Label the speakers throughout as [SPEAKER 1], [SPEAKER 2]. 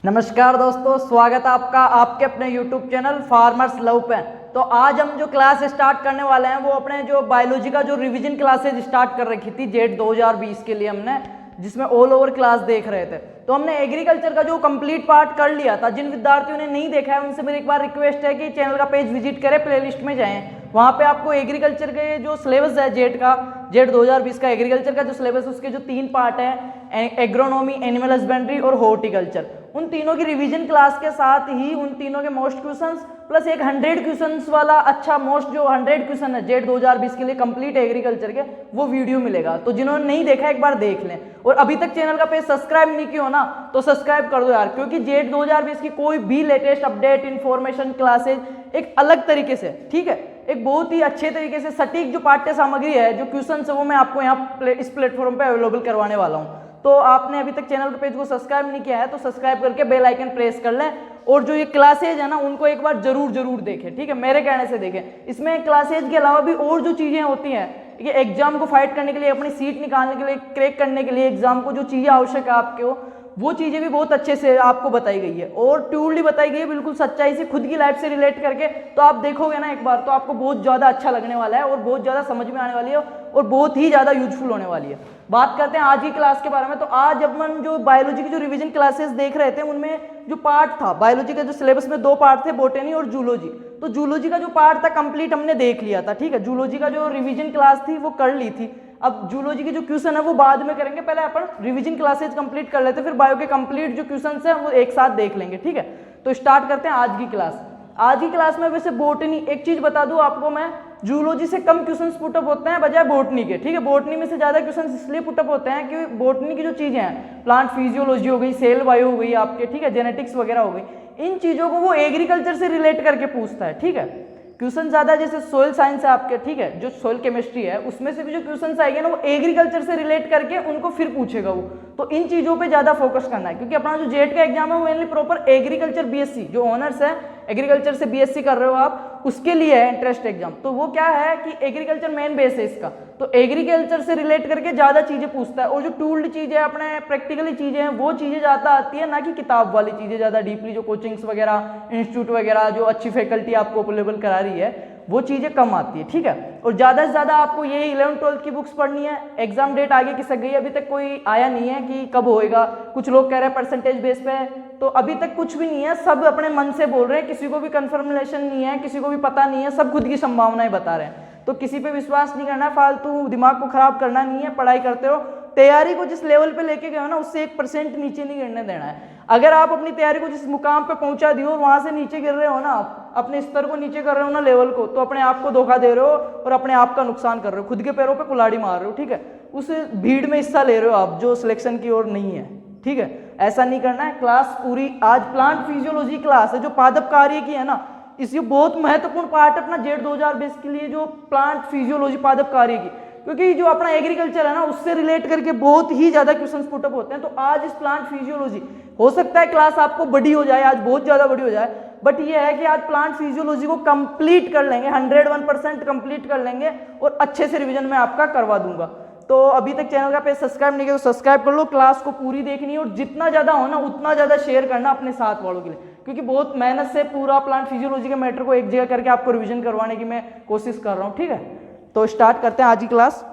[SPEAKER 1] नमस्कार दोस्तों, स्वागत है आपका आपके अपने YouTube चैनल फार्मर्स लव पे। तो आज हम जो क्लास स्टार्ट करने वाले हैं वो अपने जो बायोलॉजी का जो रिवीजन क्लासेज स्टार्ट कर रखी थी जेट 2020 के लिए हमने, जिसमें ऑल ओवर क्लास देख रहे थे। तो हमने एग्रीकल्चर का जो कंप्लीट पार्ट कर लिया था। जिन विद्यार्थियों ने नहीं देखा है उनसे मेरी एक बार रिक्वेस्ट है कि चैनल का पेज विजिट करें, प्लेलिस्ट में जाएं, वहाँ पे आपको एग्रीकल्चर के जो सिलेबस है जेट 2020 का एग्रीकल्चर का जो सिलेबस, उसके जो 3 पार्ट है, एग्रोनॉमी, एनिमल हस्बेंड्री और हॉर्टिकल्चर, उन तीनों की रिवीजन क्लास के साथ ही उन तीनों के मोस्ट क्वेश्चंस प्लस एक 100 क्वेश्चंस वाला अच्छा मोस्ट जो 100 क्वेश्चन है जेट 2020 के लिए कंप्लीट एग्रीकल्चर के, वो वीडियो मिलेगा। तो जिन्होंने नहीं देखा एक बार देख लें, और अभी तक चैनल का पेज सब्सक्राइब नहीं किया हो ना तो सब्सक्राइब कर दो यार, क्योंकि जेट 2020 की कोई भी लेटेस्ट अपडेट, इन्फॉर्मेशन, क्लासेज एक अलग तरीके से, ठीक है, एक बहुत ही अच्छे तरीके से सटीक जो पाठ्य सामग्री है, जो क्वेश्चन है, वो मैं आपको यहाँ इस प्लेटफॉर्म पे अवेलेबल करवाने वाला हूँ। तो आपने अभी तक चैनल के पेज को सब्सक्राइब नहीं किया है तो सब्सक्राइब करके बेल आइकन प्रेस कर लें, और जो ये क्लासेज है ना उनको एक बार जरूर देखें, ठीक है, मेरे कहने से देखें। इसमें क्लासेज के अलावा भी और जो चीजें होती हैं, ये एग्जाम को फाइट करने के लिए, अपनी सीट निकालने के लिए, क्रैक करने के लिए एग्जाम को जो चीजें आवश्यक है आपको, वो चीजें भी बहुत अच्छे से आपको बताई गई है और ट्रूली बताई गई है, बिल्कुल सच्चाई से, खुद की लाइफ से रिलेट करके। तो आप देखोगे ना एक बार तो आपको बहुत ज्यादा अच्छा लगने वाला है और बहुत ज्यादा समझ में आने वाली है और बहुत ही ज्यादा यूजफुल होने वाली है। बात करते हैं आज की क्लास के बारे में। तो आज अपन जो बायोलॉजी की जो रिवीजन क्लासेस देख रहे थे, उनमें जो पार्ट था बायोलॉजी का, जो सिलेबस में 2 पार्ट थे, बॉटनी और जूलॉजी। तो जूलॉजी का जो पार्ट था कंप्लीट हमने देख लिया था, ठीक है, जूलॉजी का जो रिवीजन क्लास थी वो कर ली थी। अब जूलॉजी के जो क्वेश्चन है वो बाद में करेंगे, पहले अपन रिवीजन क्लासेज कंप्लीट कर लेते, फिर बायो के कंप्लीट जो क्वेश्चन है वो एक साथ देख लेंगे, ठीक है। तो स्टार्ट करते हैं आज की क्लास। आज की क्लास में वैसे बॉटनी, एक चीज बता दूं आपको मैं, जूलॉजी से कम क्वेश्चंस पुटअप होते हैं बजाय बॉटनी के, ठीक है। बॉटनी में से ज्यादा क्वेश्चंस इसलिए पुटअप होते हैं कि बॉटनी की जो चीजें हैं, प्लांट फिजियोलॉजी हो गई, सेल बायो हो गई आपके, ठीक है, जेनेटिक्स वगैरह हो गई, इन चीजों को वो एग्रीकल्चर से रिलेट करके पूछता है, ठीक है। क्वेश्चन ज्यादा, जैसे सोइल साइंस है आपके, ठीक है, जो सोइल केमिस्ट्री है, उसमें से भी जो क्वेश्चन आएंगे ना वो एग्रीकल्चर से रिलेट करके उनको फिर पूछेगा वो। तो इन चीजों पे ज्यादा फोकस करना है, क्योंकि अपना जो जेट का एग्जाम है वो मेनली प्रॉपर एग्रीकल्चर बीएससी, जो ऑनर्स है एग्रीकल्चर से बीएससी कर रहे हो आप, उसके लिए है इंटरेस्ट एग्जाम। तो वो क्या है कि एग्रीकल्चर मेन बेस है इसका, तो एग्रीकल्चर से रिलेट करके ज्यादा चीजें पूछता है। और जो टूल्ड चीजें, अपने प्रैक्टिकली चीजें हैं, वो चीजें ज्यादा आती है, ना कि किताब वाली चीजें ज्यादा डीपली, जो कोचिंग्स वगैरह, इंस्टीट्यूट वगैरह, जो अच्छी फैकल्टी आपको अवेलेबल करा रही है, वो चीजें कम आती है, ठीक है। और ज्यादा से ज्यादा आपको यही 11th-12th की बुक्स पढ़नी है। एग्जाम डेट आगे खिसक गई, अभी तक कोई आया नहीं है कि कब होएगा। कुछ लोग कह रहे हैं परसेंटेज बेस पे, तो अभी तक कुछ भी नहीं है, सब अपने मन से बोल रहे हैं, किसी को भी कंफर्मेशन नहीं है, किसी को भी पता नहीं है, सब खुद की संभावनाएं बता रहे हैं। तो किसी पे विश्वास नहीं करना, फालतू दिमाग को खराब करना नहीं है, पढ़ाई करते हो, तैयारी को जिस लेवल पे लेके गए हो ना उससे 1% नीचे नहीं गिरने देना है। अगर आप अपनी तैयारी को जिस मुकाम पे पहुंचा दियो और वहां से नीचे गिर रहे हो ना, आप अपने स्तर को नीचे कर रहे हो ना, लेवल को, तो अपने आप को धोखा दे रहे हो और अपने आप का नुकसान कर रहे हो, खुद के पैरों पे कुल्हाड़ी मार रहे हो, ठीक है। उस भीड़ में हिस्सा ले रहे हो आप जो सिलेक्शन की ओर नहीं है, ठीक है, ऐसा नहीं करना है। क्लास पूरी आज प्लांट फिजियोलॉजी क्लास है, जो पादप कार्य की है ना, इसकी बहुत महत्वपूर्ण पार्ट अपना जेट 2020 के लिए, जो प्लांट फिजियोलॉजी पादप कार्य की, क्योंकि जो अपना एग्रीकल्चर है ना उससे रिलेट करके बहुत ही ज्यादा क्वेश्चंस पुटअप होते हैं। तो आज इस प्लांट फिजियोलॉजी, हो सकता है क्लास आपको बड़ी हो जाए, आज बहुत ज्यादा बड़ी हो जाए, बट ये है कि आज प्लांट फिजियोलॉजी को कंप्लीट कर लेंगे, 101% कंप्लीट कर लेंगे और अच्छे से रिवीजन में आपका करवा दूंगा। तो अभी तक चैनल का पेज सब्सक्राइब नहीं किया तो सब्सक्राइब कर लो, क्लास को पूरी देखनी है और जितना ज्यादा हो ना उतना ज्यादा शेयर करना अपने साथ वालों के लिए, क्योंकि बहुत मेहनत से पूरा प्लांट फिजियोलॉजी के मैटर को एक जगह करके आपको रिवीजन करवाने की मैं कोशिश कर रहा हूँ, ठीक है। तो स्टार्ट करते हैं आज की क्लास।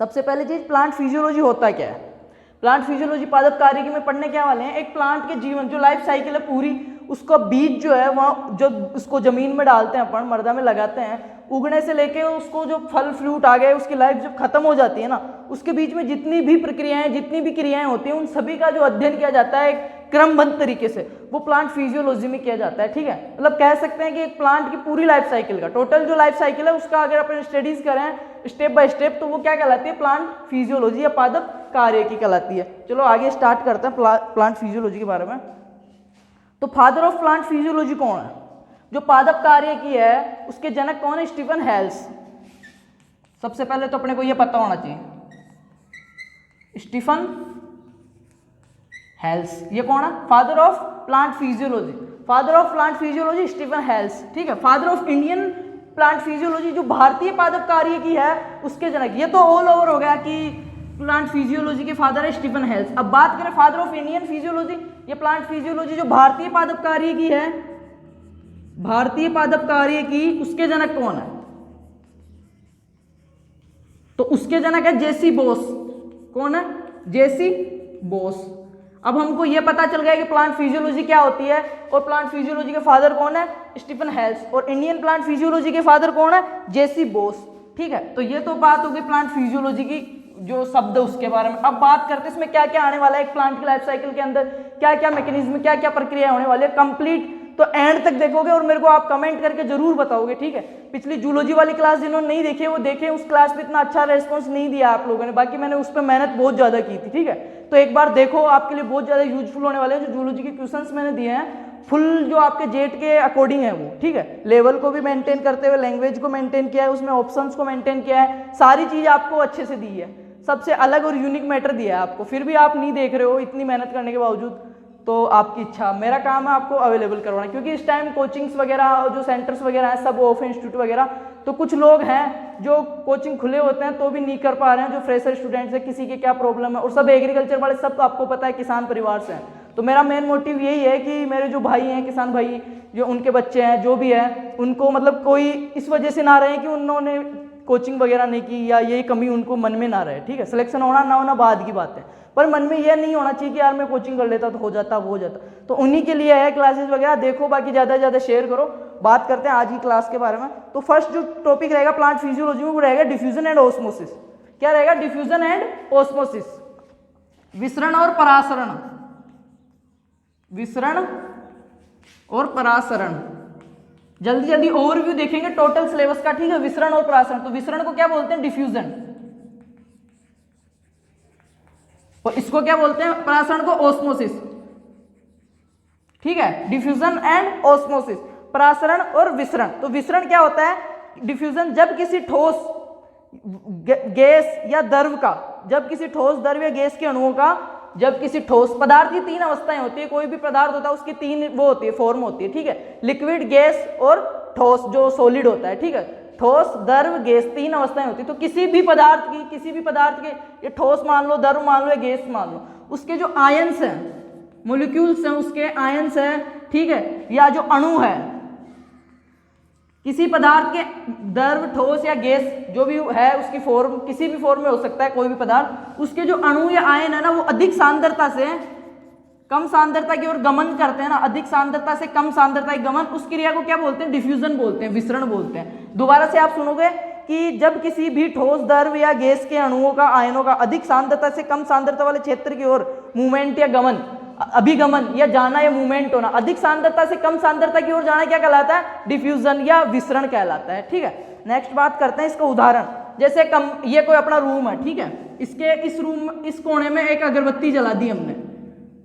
[SPEAKER 1] सबसे पहले चीज, प्लांट फिजियोलॉजी होता क्या है। प्लांट फिजियोलॉजी पादप कार्य में पढ़ने क्या वाले हैं, एक प्लांट के जीवन जो लाइफ साइकिल है पूरी, उसका बीज जो है वहाँ जब उसको जमीन में डालते हैं, अपन मर्दा में लगाते हैं, उगने से लेके उसको जो फल फ्रूट आ गए, उसकी लाइफ जब खत्म हो जाती है ना, उसके बीच में जितनी भी प्रक्रियाएं, जितनी भी क्रियाएं होती हैं, उन सभी का जो अध्ययन किया जाता है एक क्रमबद्ध तरीके से, वो प्लांट फिजियोलॉजी में किया जाता है, ठीक है। मतलब कह सकते हैं कि एक प्लांट की पूरी लाइफ साइकिल का, टोटल जो लाइफ साइकिल है उसका अगर अपन स्टडीज करें स्टेप बाय स्टेप, तो वो क्या कहलाती है, प्लांट फिजियोलॉजी या पादप कार्य की कहलाती है। चलो आगे स्टार्ट करते हैं प्लांट फिजियोलॉजी के बारे में। तो फादर ऑफ प्लांट फिजियोलॉजी कौन है, जो पादप कार्य की है उसके जनक कौन है, स्टीफन हेल्स। सबसे पहले तो अपने को यह पता होना चाहिए, स्टीफन हेल्स, ये कौन है, father of plant physiology. Father of plant physiology Stephen Hales, ठीक है। Father of Indian plant physiology, जो भारतीय पादप कार्य की है उसके जनक। ये तो ऑल ओवर हो गया कि प्लांट फिजियोलॉजी के फादर है स्टीफन हेल्स। अब बात करें फादर ऑफ इंडियन फिजियोलॉजी, ये प्लांट फिजियोलॉजी जो भारतीय पादप कार्य की है, भारतीय पादप कार्य की, उसके जनक कौन है? तो उसके जनक है जेसी बोस। कौन है? जेसी बोस। अब हमको यह पता चल गया कि प्लांट फिजियोलॉजी क्या होती है और प्लांट फिजियोलॉजी के फादर कौन है? Stephen Hales. और इंडियन प्लांट फिजियोलॉजी के फादर कौन है? जेसी बोस। ठीक है, तो ये तो बात हो गई प्लांट फिजियोलॉजी की, जो शब्द उसके बारे में। अब बात करते हैं इसमें क्या क्या आने वाला है, एक प्लांट की लाइफ साइकिल के अंदर क्या क्या मैकेनिज्म, क्या क्या प्रक्रिया होने वाली है कंप्लीट। तो एंड तक देखोगे और मेरे को आप कमेंट करके जरूर बताओगे। ठीक है, पिछली जूलॉजी वाली क्लास जिन्होंने नहीं देखी वो देखें, उस क्लास में इतना अच्छा रेस्पॉन्स नहीं दिया आप लोगों ने, बाकी मैंने उस पर मेहनत बहुत ज्यादा की थी। ठीक है, तो एक बार देखो, आपके लिए बहुत ज्यादा यूजफुल होने वाले हैं जो जूलॉजी के क्वेश्चंस मैंने दिए हैं, फुल जो आपके जेट के अकॉर्डिंग है वो। ठीक है, लेवल को भी मेंटेन करते हुए लैंग्वेज को मेंटेन किया है, उसमें ऑप्शंस को मेंटेन किया है, सारी चीज आपको अच्छे से दी है, सबसे अलग और यूनिक मैटर दिया है आपको। फिर भी आप नहीं देख रहे हो इतनी मेहनत करने के बावजूद, तो आपकी इच्छा, मेरा काम है आपको अवेलेबल करवाना, क्योंकि इस टाइम कोचिंग्स वगैरह जो सेंटर्स वगैरह हैं सब ऑफ इंस्टीट्यूट वगैरह, तो कुछ लोग हैं जो कोचिंग खुले होते हैं तो भी नहीं कर पा रहे हैं, जो फ्रेशर स्टूडेंट्स हैं, किसी के क्या प्रॉब्लम है, और सब एग्रीकल्चर वाले सब तो आपको पता है किसान परिवार से हैं। तो मेरा मेन मोटिव यही है कि मेरे जो भाई हैं किसान भाई, जो उनके बच्चे हैं जो भी है, उनको मतलब कोई इस वजह से ना रहे कि उन्होंने कोचिंग वगैरह नहीं की या ये कमी उनको मन में ना रहे। ठीक है, सिलेक्शन होना ना होना बाद की बात है, पर मन में यह नहीं होना चाहिए कि यार मैं कोचिंग कर लेता तो हो जाता वो हो जाता। तो उन्हीं के लिए है क्लासेस वगैरह, देखो, बाकी ज़्यादा से ज़्यादा शेयर करो। बात करते हैं आज की क्लास के बारे में। तो फर्स्ट जो टॉपिक रहेगा प्लांट फिजियोलॉजी में वो रहेगा डिफ्यूजन एंड ऑस्मोसिस। क्या रहेगा? डिफ्यूजन एंड ऑस्मोसिस, विसरण और परासरण, विसरण और परासरण। जल्दी जल्दी ओवरव्यू देखेंगे टोटल सिलेबस का। ठीक है, विसरण और परासरण। तो विसरण को क्या बोलते हैं? डिफ्यूजन। और इसको क्या बोलते हैं? परासरण को ऑस्मोसिस। ठीक है, डिफ्यूजन एंड ऑस्मोसिस, परासरण और विसरण। तो विसरण क्या होता है? डिफ्यूजन जब किसी ठोस गैस या द्रव का, जब किसी ठोस द्रव या गैस के अणुओं का, जब किसी ठोस पदार्थ की तीन अवस्थाएं होती है, कोई भी पदार्थ होता है उसकी तीन वो होती है, फॉर्म होती है। ठीक है, लिक्विड, गैस और ठोस जो सॉलिड होता है। ठीक है, ठोस, द्रव, गैस, तीन अवस्थाएं होती है। तो किसी भी पदार्थ की, किसी भी पदार्थ के, ये ठोस मान लो, द्रव मान लो या गैस मान लो, उसके जो आयंस हैं, मोलिक्यूल्स हैं, उसके आयंस हैं, ठीक है, या जो अणु है, किसी पदार्थ के द्रव, ठोस या गैस जो भी है, उसकी फॉर्म किसी भी फॉर्म में हो सकता है कोई भी पदार्थ, उसके जो अणु या आयन है ना, वो अधिक सांद्रता से कम सांद्रता की ओर गमन करते हैं ना, अधिक सांद्रता से कम सांद्रता की गमन, उस क्रिया को क्या बोलते हैं? डिफ्यूजन बोलते हैं, विसरण बोलते हैं। दोबारा से आप सुनोगे कि जब किसी भी ठोस, द्रव या गैस के अणुओं का, आयनों का अधिक सांद्रता से कम सांद्रता वाले क्षेत्र की ओर मूवमेंट या गमन, अभिगमन या जाना या मूवमेंट होना, अधिक सांद्रता से कम सांद्रता की ओर जाना क्या कहलाता है? डिफ्यूजन या विसरण कहलाता है। ठीक है, नेक्स्ट बात करते हैं इसका उदाहरण। जैसे ये कोई अपना रूम है, ठीक है, इसके इस रूम, इस कोने में एक अगरबत्ती जला दी हमने,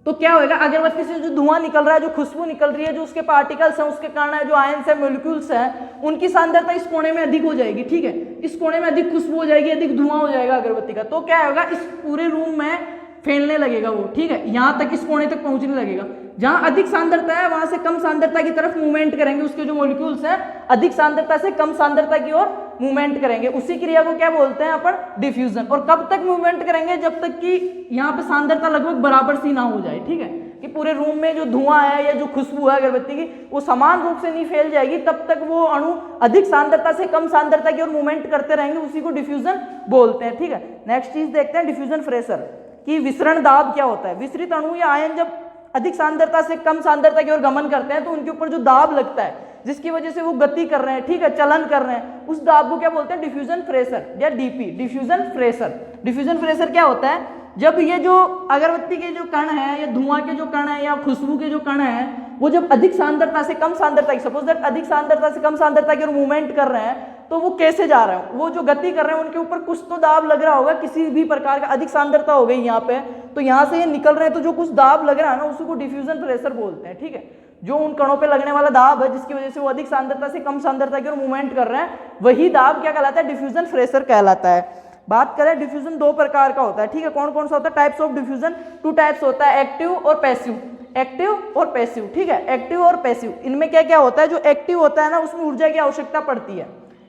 [SPEAKER 1] तो क्या होगा? अगरबत्ती से जो धुआं निकल रहा है, जो खुशबू निकल रही है, जो उसके पार्टिकल्स हैं, उसके कारण जो आयंस है, मॉलिक्यूल्स हैं, उनकी सांद्रता इस कोने में अधिक हो जाएगी। ठीक है, इस कोने में अधिक खुशबू हो जाएगी, अधिक धुआं हो जाएगा अगरबत्ती का, तो क्या होगा? इस पूरे रूम में फैलने लगेगा वो। ठीक है, यहां तक, इस कोने तक पहुंचने लगेगा। जहां अधिक सांद्रता है वहां से कम सांद्रता की तरफ मूवमेंट करेंगे, उसके जो मॉलिक्यूल्स हैं अधिक सांद्रता से कम सांद्रता की ओर मूवमेंट करेंगे। उसी क्रिया को क्या बोलते हैं अपन? डिफ्यूजन। और कब तक मूवमेंट करेंगे? जब तक कि यहाँ पे सांद्रता लगभग बराबर सी ना हो जाए। ठीक है, कि पूरे रूम में जो धुआं है या जो खुशबू है अगरबत्ती की, वो समान रूप से नहीं फैल जाएगी, तब तक वो अणु अधिक सांद्रता से कम सांद्रता की ओर मूवमेंट करते रहेंगे, उसी को डिफ्यूजन बोलते हैं। ठीक है, नेक्स्ट चीज देखते हैं डिफ्यूजन प्रेशर कि विसरण दाब क्या होता है। विसरित अणु या आयन जब अधिक सांद्रता से कम सांद्रता की ओर गमन करते हैं तो उनके ऊपर जो दाब लगता है, जिसकी वजह से वो गति कर रहे हैं, ठीक है, चलन कर रहे हैं, उस दाब को क्या बोलते हैं? डिफ्यूजन प्रेशर या DP, diffusion pressure. Diffusion pressure क्या होता है? जब ये जो अगरबत्ती के जो कण है या धुआं के जो कण है या खुशबू के जो कण है, वो जब अधिक सांद्रता से कम सांद्रता की, सपोज दैट अधिक सांद्रता से कम सांद्रता की ओर मूवमेंट कर रहे हैं, तो वो कैसे जा रहे हैं? वो जो गति कर रहे हैं उनके ऊपर कुछ तो दाब लग रहा होगा, किसी भी प्रकार का। अधिक सांद्रता हो गई यहाँ पे, तो यहाँ से ये निकल रहे हैं, तो जो कुछ दाब लग रहा है ना, उसी को डिफ्यूजन प्रेशर बोलते हैं। ठीक है, जो उन कणों पे लगने वाला दाब है जिसकी वजह से वो अधिक सांद्रता से कम सांद्रता की ओर मूवमेंट कर रहे हैं, वही दाब क्या कहलाता है? डिफ्यूजन प्रेशर कहलाता है। बात करें डिफ्यूजन दो प्रकार का होता है। ठीक है, कौन कौन सा होता है? Types of diffusion, two types होता है, एक्टिव और पैसिव। एक्टिव और पैसिव। ठीक है, एक्टिव और पैसिव, इनमें क्या क्या होता है? जो एक्टिव होता है ना, उसमें ऊर्जा की आवश्यकता पड़ती है।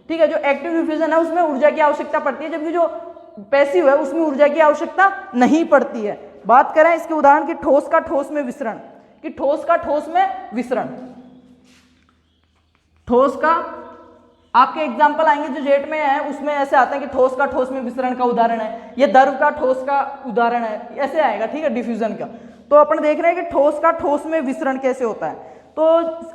[SPEAKER 1] ठीक है, जो एक्टिव डिफ्यूजन है उसमें ऊर्जा की आवश्यकता पड़ती है, जबकि जो पैसिव है उसमें ऊर्जा की आवश्यकता नहीं पड़ती है। बात करें इसके उदाहरण की ठोस का ठोस में विसरण, कि ठोस का ठोस में विसरण, ठोस का आपके एग्जाम्पल आएंगे जो जेट में है उसमें ऐसे आता है कि ठोस का ठोस में विसरण का उदाहरण है, ये द्रव का ठोस का उदाहरण है, ऐसे आएगा, ठीक है, डिफ्यूजन का। तो अपन देख रहे हैं कि ठोस का ठोस में विसरण कैसे होता है। तो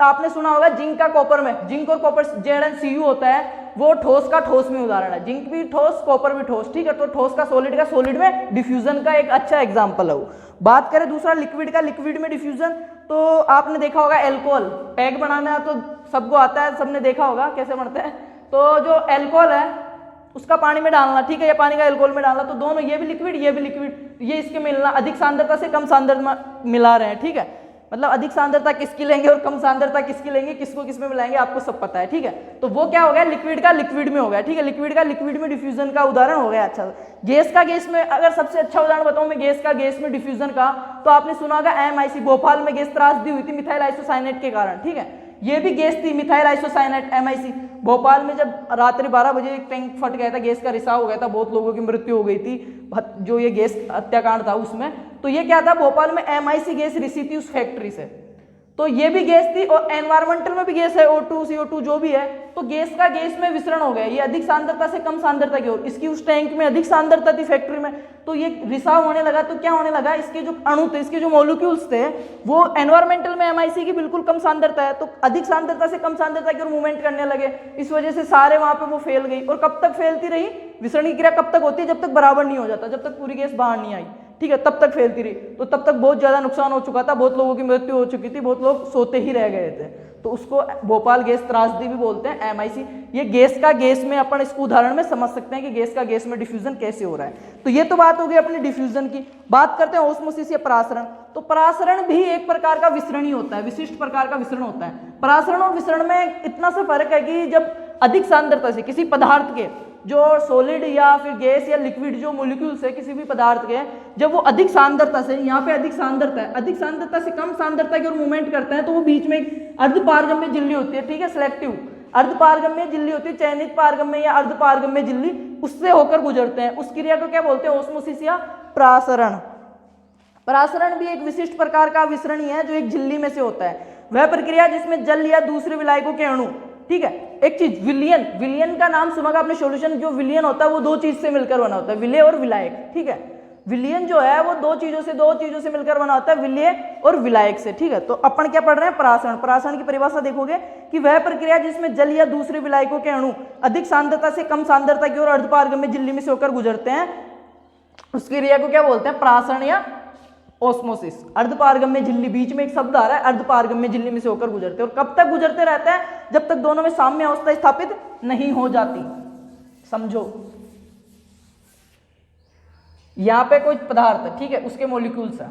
[SPEAKER 1] आपने सुना होगा जिंक का कॉपर में, जिंक और कॉपर ZnCu होता है, वो ठोस का ठोस में उदाहरण है, जिंक भी ठोस कॉपर भी ठोस, ठीक है। तो ठोस का सोलिड में डिफ्यूजन का एक अच्छा एग्जाम्पल है वो। बात करें दूसरा लिक्विड का, लिक्विड में डिफ्यूजन, तो आपने देखा होगा एल्कोहल, पैक बनाना तो सबको आता है, सबने देखा होगा कैसे बनता है। तो जो एल्कोहल है उसका पानी में डालना, ठीक है, ये पानी का एल्कोहल में डालना, तो दोनों ये भी लिक्विड ये भी लिक्विड, ये इसके मिलना, अधिक सांद्रता से कम सांद्रता मिला रहे हैं, ठीक है, मतलब अधिक सांद्रता किसकी लेंगे और कम सांद्रता किसकी लेंगे, किसको किसमें मिलाएंगे आपको सब पता है, ठीक है। तो वो क्या हो गया, लिक्विड का लिक्विड में हो गया, ठीक है, लिक्विड का लिक्विड में डिफ्यूजन का उदाहरण हो गया। अच्छा, गैस का गैस में, अगर सबसे अच्छा उदाहरण बताऊं मैं गैस का गैस में डिफ्यूजन का, तो आपने सुना होगा MIC, भोपाल में गैस त्रासदी हुई थी मिथाइल आइसोसाइनेट के कारण, ठीक है, ये भी गैस थी मिथाइल आइसोसाइनेट MIC। भोपाल में जब रात्रि 12 बजे एक टैंक फट गया था, गैस का रिसाव हो गया था, बहुत लोगों की मृत्यु हो गई थी, जो ये गैस हत्याकांड था उसमें। तो ये क्या था, भोपाल में MIC गैस रिसी थी उस फैक्ट्री से, तो ये भी गैस थी, और एनवायरमेंटल में भी गैस है, O2 CO2 जो भी है, तो गैस का गैस में विसरण हो गया, ये अधिक सांद्रता से कम सांद्रता की ओर, इसकी उस टैंक में अधिक सांद्रता थी फैक्ट्री में, तो ये रिसाव होने लगा। तो क्या होने लगा, इसके जो अणु थे, इसके जो मॉलिक्यूल्स थे, वो एनवायरमेंटल में MIC की बिल्कुल कम सांद्रता है, तो अधिक सांद्रता से कम सांद्रता की ओर मूवमेंट करने लगे, इस वजह से सारे वहां पे वो फैल गई। और कब तक फैलती रही, विसरण की क्रिया कब तक होती है, जब तक बराबर नहीं हो जाता, जब तक पूरी गैस बाहर नहीं आई, ठीक है, तब तक फैलती रही। तो तब तक बहुत ज्यादा नुकसान हो चुका था, बहुत लोगों की मृत्यु हो चुकी थी, बहुत लोग सोते ही रह गए थे, तो उसको भोपाल गैस त्रासदी भी बोलते हैं, MIC। ये गैस का गैस में अपन इसको उदाहरण में समझ सकते हैं कि गैस का गैस में डिफ्यूजन कैसे हो रहा है। तो ये तो बात हो गई अपनी डिफ्यूजन की। बात करते हैं ऑस्मोसिस या परासरण। तो परासरण भी एक प्रकार का विसरण ही होता है, विशिष्ट प्रकार का विसरण होता है। परासरण और विसरण में इतना सा फर्क है कि जब अधिक सांद्रता से किसी पदार्थ के, जो सॉलिड या फिर गैस या लिक्विड जो मॉलिक्यूल्स है किसी भी पदार्थ के, जब वो अधिक सांद्रता से, यहाँ पे अधिक सांद्रता है, अधिक सांद्रता से कम सांद्रता की ओर मूवमेंट करते हैं, तो वो बीच में एक अर्धपारगम्य झिल्ली होती है, ठीक है, सिलेक्टिव अर्धपारगम्य झिल्ली होती है, चयनित पारगम्य या अर्धपारगम्य झिल्ली, उससे होकर गुजरते हैं। उस क्रिया को क्या बोलते हैं, ऑस्मोसिस या परासरण। परासरण भी एक विशिष्ट प्रकार का विसरण ही है जो एक झिल्ली में से होता है। वह प्रक्रिया जिसमें जल या दूसरे विलायकों के अणु, ठीक है, एक चीज विलयन, विलयन का नाम सुना होगा आपने, सॉल्यूशन जो विलयन होता है वो दो चीज से मिलकर बना होता है, विलय और विलायक, ठीक है। विलयन जो है वो दो चीजों से मिलकर बना होता है, विलय और विलायक से, ठीक है। तो अपन क्या पढ़ रहे हैं, परासरण। परासरण की परिभाषा देखोगे कि वह प्रक्रिया जिसमें जल या दूसरे विलायकों के अणु अधिक सांद्रता से कम सांद्रता की ओर अर्धपारगम्य झिल्ली में से होकर गुजरते हैं, उस क्रिया को क्या बोलते हैं, परासरण या ऑस्मोसिस। अर्धपारगम्य झिल्ली, बीच में एक शब्द आ रहा है, अर्धपारगम्य झिल्ली में से होकर गुजरते हैं। और कब तक गुजरते रहते हैं, जब तक दोनों में साम्य अवस्था स्थापित नहीं हो जाती। समझो, यहां पे कोई पदार्थ है, ठीक है, उसके मॉलिक्यूल्स है,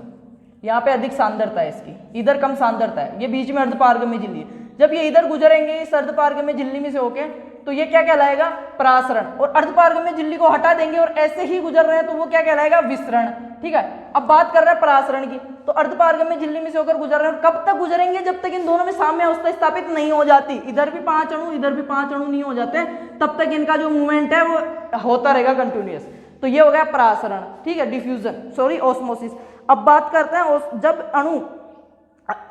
[SPEAKER 1] यहाँ पे अधिक सांद्रता है इसकी, इधर कम सांद्रता है, ये बीच में अर्धपारगम्य झिल्ली है। जब ये इधर गुजरेंगे इस अर्धपारगम्य झिल्ली में से होके, तो ये क्या कहलाएगा, परासरण। और अर्धपारगम्य झिल्ली को हटा देंगे और ऐसे ही गुजर रहे हैं तो वो क्या कहलाएगा, विसरण, ठीक है। अब बात कर रहे हैं परासरण की, तो अर्धपारगम्य झिल्ली में से होकर गुजर रहे हैं, और कब तक गुजरेंगे, जब तक इन दोनों में साम्य अवस्था स्थापित नहीं हो जाती, इधर भी 5 अणु इधर भी 5 अणु नहीं हो जाते, तब तक इनका जो मूवमेंट है वो होता रहेगा कंटिन्यूअस। तो ये हो गया परासरण, ठीक है, डिफ्यूजन, सॉरी ऑस्मोसिस। अब बात करते हैं जब अणु,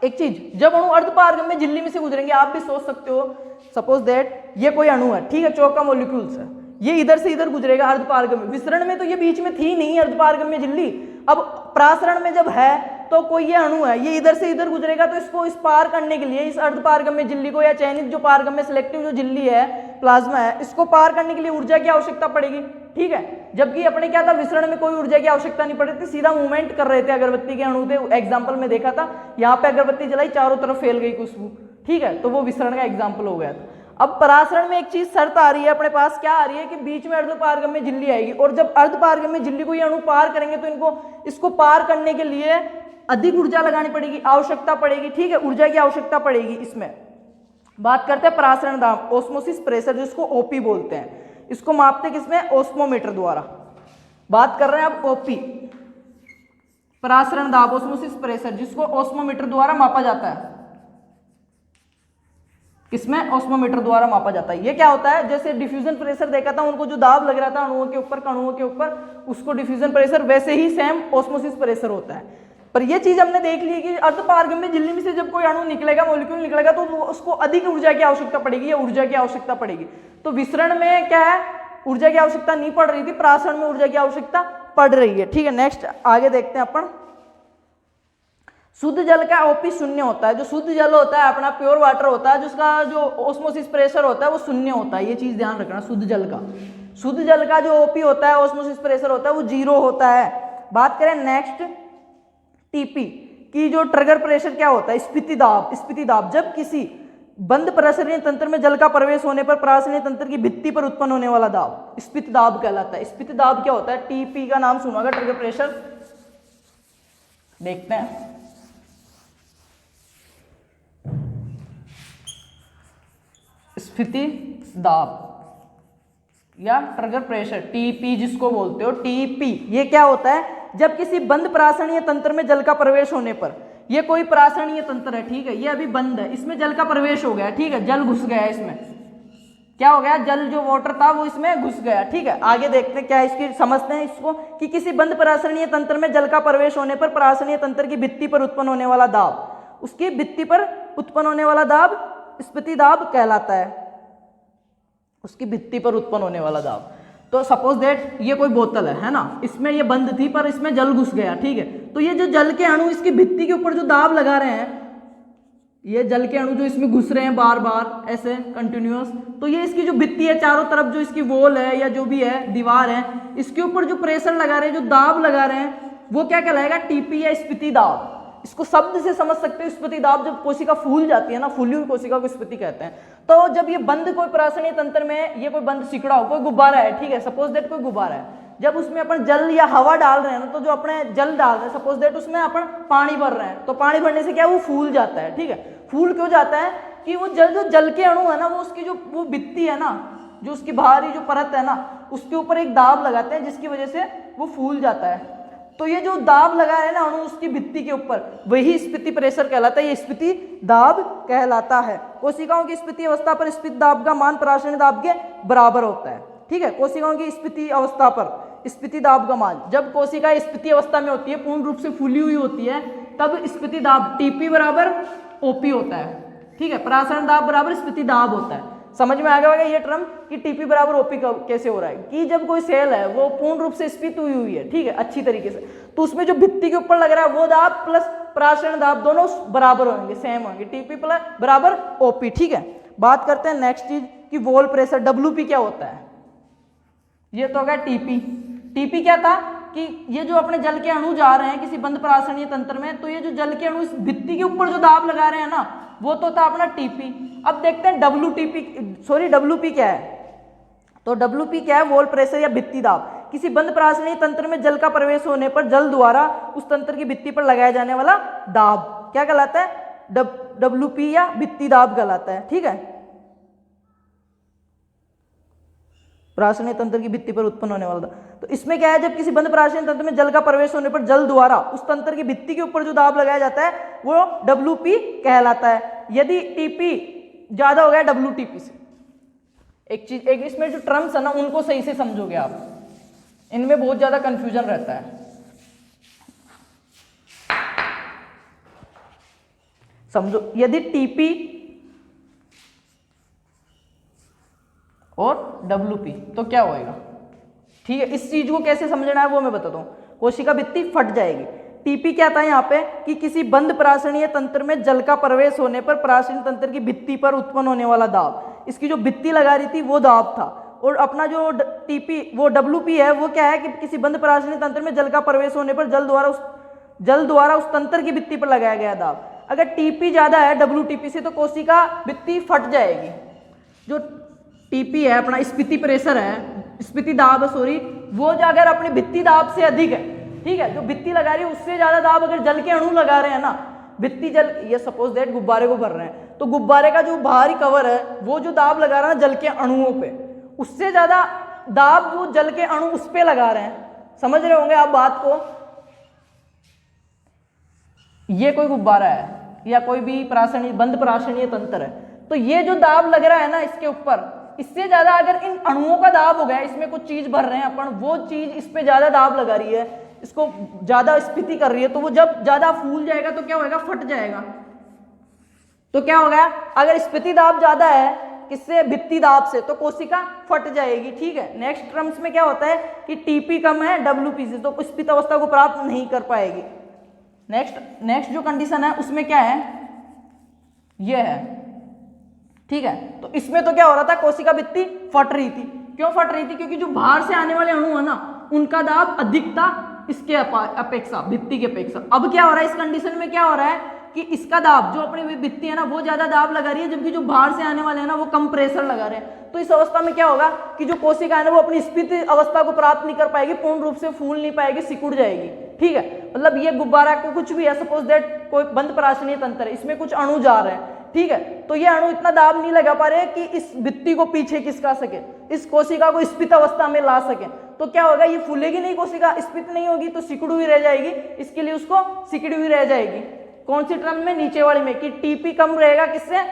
[SPEAKER 1] एक चीज, जब अणु अर्धपारगम्य झिल्ली में से गुजरेंगे, आप भी सोच सकते हो, सपोज दैट ये कोई अणु है, ठीक है, चौका मॉलिक्यूल्स है, ये इधर से इधर गुजरेगा अर्धपारगम्य, विसरण में तो ये बीच में थी नहीं अर्धपारगम्य झिल्ली, अब परासरण में जब है तो कोई ये अणु है, ये इधर से इधर गुजरेगा, तो इसको इस पार करने के लिए, इस अर्धपारगम्य झिल्ली को या चयनित जो पारगम्य सिलेक्टिव जो झिल्ली है, प्लाज्मा है, इसको पार करने के लिए ऊर्जा की आवश्यकता पड़ेगी, ठीक है। जबकि अपने क्या था, विसरण में कोई ऊर्जा की आवश्यकता नहीं पड़ी थी, सीधा मूवमेंट कर रहे थे, अगरबत्ती के अणु थे, एग्जाम्पल में देखा था, यहाँ पे अगरबत्ती जलाई, चारों तरफ फैल गई खुशबू, ठीक है, तो वो विसरण का एग्जाम्पल हो गया था। अब परासरण में एक चीज शर्त आ रही है अपने पास, क्या आ रही है कि बीच में अर्धपारगम्य झिल्ली आएगी, और जब अर्धपारगम्य झिल्ली को ये अणु पार करेंगे तो इसको पार करने के लिए अधिक ऊर्जा लगानी पड़ेगी, आवश्यकता पड़ेगी, ठीक है, ऊर्जा की आवश्यकता पड़ेगी इसमें। बात करते हैं परासरण दाब, ऑस्मोसिस प्रेशर, जिसको ओपी बोलते हैं, इसको मापते किसमें, ऑस्मोमीटर द्वारा। बात कर रहे हैं अब ओपी, परासरण दाब, ऑस्मोसिस प्रेशर, जिसको ऑस्मोमीटर द्वारा मापा जाता है। किसमें, ऑस्मोमीटर द्वारा मापा जाता है। ये क्या होता है, जैसे डिफ्यूजन प्रेशर देखा था, उनको जो दाब लग रहा था अणुओं के ऊपर, कणुओं के ऊपर, उसको डिफ्यूजन प्रेशर, वैसे ही सेम ऑस्मोसिस प्रेशर होता है। पर ये चीज हमने देख ली कि अर्धपारगम्य झिल्ली में से जब कोई अणु निकलेगा, मॉलिक्यूल निकलेगा, तो उसको अधिक ऊर्जा की आवश्यकता पड़ेगी या ऊर्जा की आवश्यकता पड़ेगी। तो विसरण में क्या है, ऊर्जा की आवश्यकता नहीं पड़ रही थी, प्रासरण में ऊर्जा की आवश्यकता पड़ रही है। ठीक है, नेक्स्ट आगे देखते हैं अपन। शुद्ध जल का ओपी शून्य होता है। जो शुद्ध जल होता है अपना प्योर वाटर होता है, जिसका जो ऑस्मोसिस प्रेशर होता है वो शून्य होता है। ये चीज ध्यान रखना, शुद्ध जल का जो ओपी होता है, ऑस्मोसिस प्रेशर होता है, वो 0 होता है। बात करें नेक्स्ट टीपी की, जो ट्रिगर प्रेशर क्या होता है, स्फीति दाब। जब किसी बंद प्रासरणीय तंत्र में जल का प्रवेश होने पर प्रासरणीय तंत्र की भित्ति पर उत्पन्न होने वाला दाब स्फीति दाब कहलाता है। स्फीति दाब क्या होता है, टीपी का नाम सुना होगा, ट्रिगर प्रेशर। देखते हैं, स्फीति दाब या ट्रिगर प्रेशर, टीपी जिसको बोलते हो, टीपी। ये क्या होता है, जब किसी बंद प्रासरणीय तंत्र में जल का प्रवेश होने पर, ये कोई प्रासरणीय तंत्र है, ठीक है, ये अभी बंद है, इसमें जल का प्रवेश हो गया, ठीक है, जल घुस गया इसमें, क्या हो गया, जल जो वाटर था वो इसमें घुस गया। ठीक है, आगे देखते हैं क्या इसकी, समझते हैं इसको कि किसी बंद प्रासरणीय तंत्र में जल का प्रवेश होने पर प्रासरणीय तंत्र की भित्ति पर उत्पन्न होने वाला दाब, उसकी भित्ति पर उत्पन्न होने वाला दाब स्फीति दाब कहलाता है। उसकी भित्ति पर उत्पन्न होने वाला दाब। तो सपोज दैट ये कोई बोतल है ना, इसमें ये बंद थी पर इसमें जल घुस गया, ठीक है, तो ये जो जल के अणु इसकी भित्ति के ऊपर जो दाब लगा रहे हैं, ये जल के अणु जो इसमें घुस रहे हैं बार बार ऐसे कंटिन्यूअस, तो ये इसकी जो भित्ति है, चारों तरफ जो इसकी वॉल है या जो भी है दीवार है, इसके ऊपर जो प्रेशर लगा रहे हैं, जो दाब लगा रहे हैं, वो क्या कहलाएगा, टीपी या स्फीति दाब। इसको शब्द से समझ सकते हो, स्फीति दाब। जब कोशिका फूल जाती है ना, फूली हुई कोशिका को स्फीति कहते हैं। तो जब ये बंद कोई प्रासरणीय तंत्र में, ये कोई बंद सिकड़ा हो, कोई गुब्बारा है, ठीक है, सपोज दैट कोई गुब्बारा है, जब उसमें अपन जल या हवा डाल रहे हैं ना, तो जो अपने जल डाल रहे हैं, सपोज दैट उसमें अपन पानी भर रहे हैं, तो पानी भरने से क्या वो फूल जाता है। ठीक है, फूल क्यों जाता है कि वो जो जल के अणु है ना, वो उसकी जो वो भित्ति है ना, जो उसकी बाहरी जो परत है ना, उसके ऊपर एक दाब लगाते हैं, जिसकी वजह से वो फूल जाता है। तो ये जो दाब लगा है ना अणु उसकी भित्ति के ऊपर, वही स्फीति प्रेशर कहलाता है, ये स्फीति दाब कहलाता है। कोशिकाओं की स्फीति अवस्था पर स्फीति दाब का मान प्रासरणीय दाब के बराबर होता है। ठीक है, कोशिकाओं की स्फीति अवस्था पर स्फीति दाब का मान, जब कोशिका स्फीति अवस्था में होती है, पूर्ण रूप से फूली हुई होती है, तब स्फीति दाब टीपी बराबर ओपी होता है। ठीक है, प्रासरण दाब बराबर स्फीति दाब होता है। समझ में आ गया ये टर्म कि टीपी बराबर ओपी कैसे हो रहा है, कि जब कोई सेल है वो पूर्ण रूप से स्फीत हुई है, ठीक है, अच्छी तरीके से, तो उसमें जो भित्ति के ऊपर लग रहा है वो दाब प्लस प्रासरण दाब दोनों बराबर होंगे, सेम होंगे, टीपी प्लस बराबर ओपी। ठीक है, बात करते हैं नेक्स्ट चीज कि वॉल प्रेशर, डब्ल्यूपी क्या होता है। ये तो होगा टीपी। टीपी क्या था कि ये जो अपने जल के अणु जा रहे हैं किसी बंद प्रासरणीय तंत्र में, तो ये जो जल के अणु इस भित्ति के ऊपर जो दाब लगा रहे हैं ना, वो तो था अपना टीपी। अब देखते हैं डब्ल्यूपी क्या है। तो डब्ल्यूपी क्या है, वॉल प्रेशर या भित्ति दाब। किसी बंद प्रासरणीय तंत्र में जल का प्रवेश होने पर जल द्वारा उस तंत्र की भित्ति पर लगाया जाने वाला दाब क्या कहलाता है, डब्ल्यूपी या भित्ति दाब कहलाता है। ठीक है, प्रासरणीय तंत्र की भित्ति पर उत्पन्न होने वाला दाब। तो इसमें क्या है, जब किसी बंद प्रासरणीय तंत्र में जल का प्रवेश होने पर जल द्वारा उस तंत्र की भित्ति के ऊपर जो दाब लगाया जाता है वो डब्ल्यूपी कहलाता है। यदि टीपी ज्यादा हो गया डब्ल्यूटीपी से, एक इसमें जो टर्म्स है ना उनको सही से समझोगे आप, इनमें बहुत ज्यादा कंफ्यूजन रहता है। समझो, यदि टीपी और डब्ल्यूपी तो क्या होएगा। ठीक है, इस चीज को कैसे समझना है वो मैं बताता हूँ। कोशिका भित्ति फट जाएगी। टीपी क्या था यहाँ पे कि किसी बंद प्रासरणीय तंत्र में जल का प्रवेश होने पर प्रासरणीय तंत्र की भित्ति पर उत्पन्न होने वाला दाब, इसकी जो भित्ति लगा रही थी वो दाब था। और अपना जो टीपी वो डब्ल्यूपी है वो क्या है कि किसी बंद प्रासरणीय तंत्र में जल का प्रवेश होने पर जल द्वारा उस तंत्र की भित्ति पर लगाया गया दाब। अगर टीपी ज्यादा है डब्ल्यूटीपी से तो कोशिका भित्ति फट जाएगी। जो टीपी है अपना स्फीति प्रेशर है, स्फीति दाब सॉरी, वो अगर अपनी भित्ति दाब से अधिक है, ठीक है, जो भित्ति लगा रही है उससे ज्यादा दाब अगर जल के अणु लगा रहे हैं ना, भित्ति जल, ये सपोज दैट गुब्बारे को भर रहे हैं, तो गुब्बारे का जो बाहरी कवर है वो जो दाब लगा रहा है जल के अणुओं पे, उससे ज्यादा दाब जो जल के अणु उस पे लगा रहे हैं। समझ रहे होंगे आप बात को। ये कोई गुब्बारा है या कोई भी बंद प्रासरणीय तंत्र है, तो ये जो दाब लग रहा है ना इसके ऊपर, इससे ज्यादा अगर इन अणुओं का दाब हो गया, इसमें कुछ चीज भर रहे हैं अपन, वो चीज इस पे ज्यादा दाब लगा रही है, इसको ज्यादा स्फीति कर रही है, तो वो जब ज्यादा फूल जाएगा तो क्या होगा, फट जाएगा। तो क्या होगा, अगर स्फीति दाब ज्यादा है किससे, भित्ति दाब से, तो कोशिका फट जाएगी। ठीक है, नेक्स्ट टर्म्स में क्या होता है कि टीपी कम है डब्ल्यूपी से, तो स्फीत अवस्था को प्राप्त नहीं कर पाएगी। नेक्स्ट जो कंडीशन है उसमें क्या है, ये है। ठीक है, तो इसमें तो क्या हो रहा था, कोशिका भित्ति फट रही थी। क्यों फट रही थी, क्योंकि जो बाहर से आने वाले अणु है ना उनका दाब अधिक था इसके अपेक्षा, भित्ति की अपेक्षा। अब क्या हो रहा है, इस कंडीशन में क्या हो रहा है कि इसका दाब, जो अपनी भित्ति है ना वो ज्यादा दाब लगा रही है, जबकि जो बाहर से आने वाले हैं ना वो कम प्रेशर लगा रहे हैं। तो इस अवस्था में क्या होगा कि जो कोशिका है ना वो अपनी स्फीत अवस्था को प्राप्त नहीं कर पाएगी, पूर्ण रूप से फूल नहीं पाएगी, सिकुड़ जाएगी। ठीक है, मतलब ये गुब्बारा को कुछ भी है, सपोज दैट कोई बंद पराशनीय तंत्र है, इसमें कुछ अणु जा रहे हैं। ठीक है, तो ये अणु इतना दाब नहीं लगा पा रहे कि इस भित्ति को पीछे खिसका सके, इस कोशिका को स्फीत अवस्था में ला सके। तो क्या होगा, ये फूलेगी नहीं कोशिका, स्फीत नहीं होगी, तो सिकुड़ी हुई रह जाएगी। इसके लिए उसको सिकुड़ी हुई रह जाएगी। कौन सी टर्म में, नीचे वाली में, कि टीपी कम रहेगा किससे,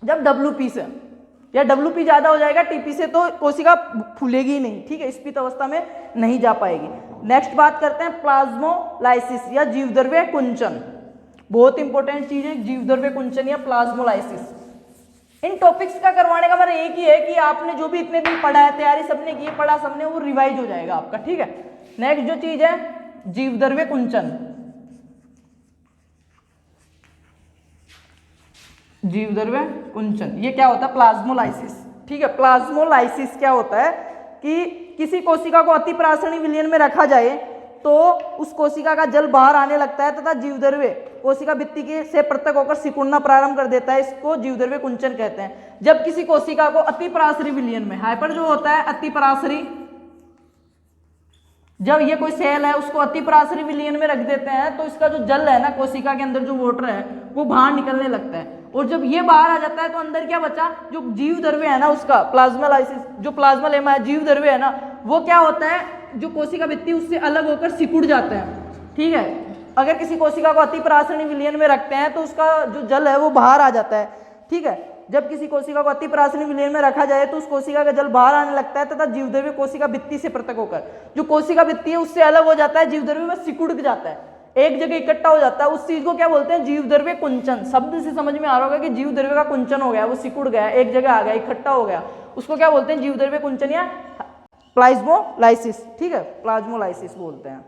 [SPEAKER 1] जब डब्ल्यूपी से, या डब्ल्यूपी ज्यादा हो जाएगा टीपी से, तो कोशिका फूलेगी ही नहीं। ठीक है, स्फीत अवस्था में नहीं जा पाएगी। नेक्स्ट बात करते हैं प्लाज्मोलाइसिस या जीवद्रव्य कुंचन। बहुत इंपॉर्टेंट चीज है जीवद्रव्य कुंचन या प्लाज्मोलाइसिस। इन टॉपिक्स का करवाने का मतलब एक ही है कि आपने जो भी इतने दिन पढ़ा है, तैयारी सबने की है, पढ़ा सबने, वो रिवाइज हो जाएगा आपका। ठीक है, नेक्स्ट जो चीज है जीवद्रव्य कुंचन। जीवद्रव्य कुंचन ये क्या होता है, प्लाज्मोलाइसिस। ठीक है, प्लाज्मोलाइसिस क्या होता है कि किसी कोशिका को अतिपरासरणी विलयन में रखा जाए तो उस कोशिका का जल बाहर आने लगता है तथा जीवद्रव्य कोशिका भित्ति के से पृथक होकर सिकुड़ना प्रारंभ कर देता है। इसको जीवद्रव्य कुंचन कहते हैं। जब किसी कोशिका को अतिपरासरी विलयन में, हाइपर जो होता है अतिपरासरी, जब ये कोई सेल है उसको अतिपरासरी विलयन में रख देते हैं तो इसका जो जल है ना, कोशिका के अंदर जो वाटर है वो बाहर निकलने लगता है। और जब ये बाहर आ जाता है तो अंदर क्या बचा, जो जीवद्रव्य है ना उसका, प्लाज्मोलाइसिस, जो प्लाज्मा लेमा है, जीवद्रव्य है ना, वो क्या होता है, जो कोशिका भित्ति उससे अलग होकर सिकुड़ जाता है। ठीक है, अगर किसी कोशिका को अतिपरासरणी विलयन में रखते हैं तो उसका जो जल है वो बाहर आ जाता है। ठीक है, जब किसी कोशिका को अतिपरासरणी विलयन में रखा जाए तो उस कोशिका का जल बाहर आने लगता है तथा जीवद्रव्य कोशिका भित्ति से पृथक होकर, जो कोशिका भित्ति है उससे अलग हो जाता है, जीवद्रव्य में सिकुड़ जाता है, एक जगह इकट्ठा हो जाता है। उस चीज को क्या बोलते हैं, जीवद्रव्य कुंचन। शब्द से समझ में आ रहा होगा कि जीवद्रव्य का कुंचन हो गया, वो सिकुड़ गया, एक जगह आ गया, इकट्ठा हो गया, उसको क्या बोलते हैं, जीवद्रव्य कुंचन या प्लाज्मोलाइसिस। ठीक है, प्लाज्मोलाइसिस बोलते हैं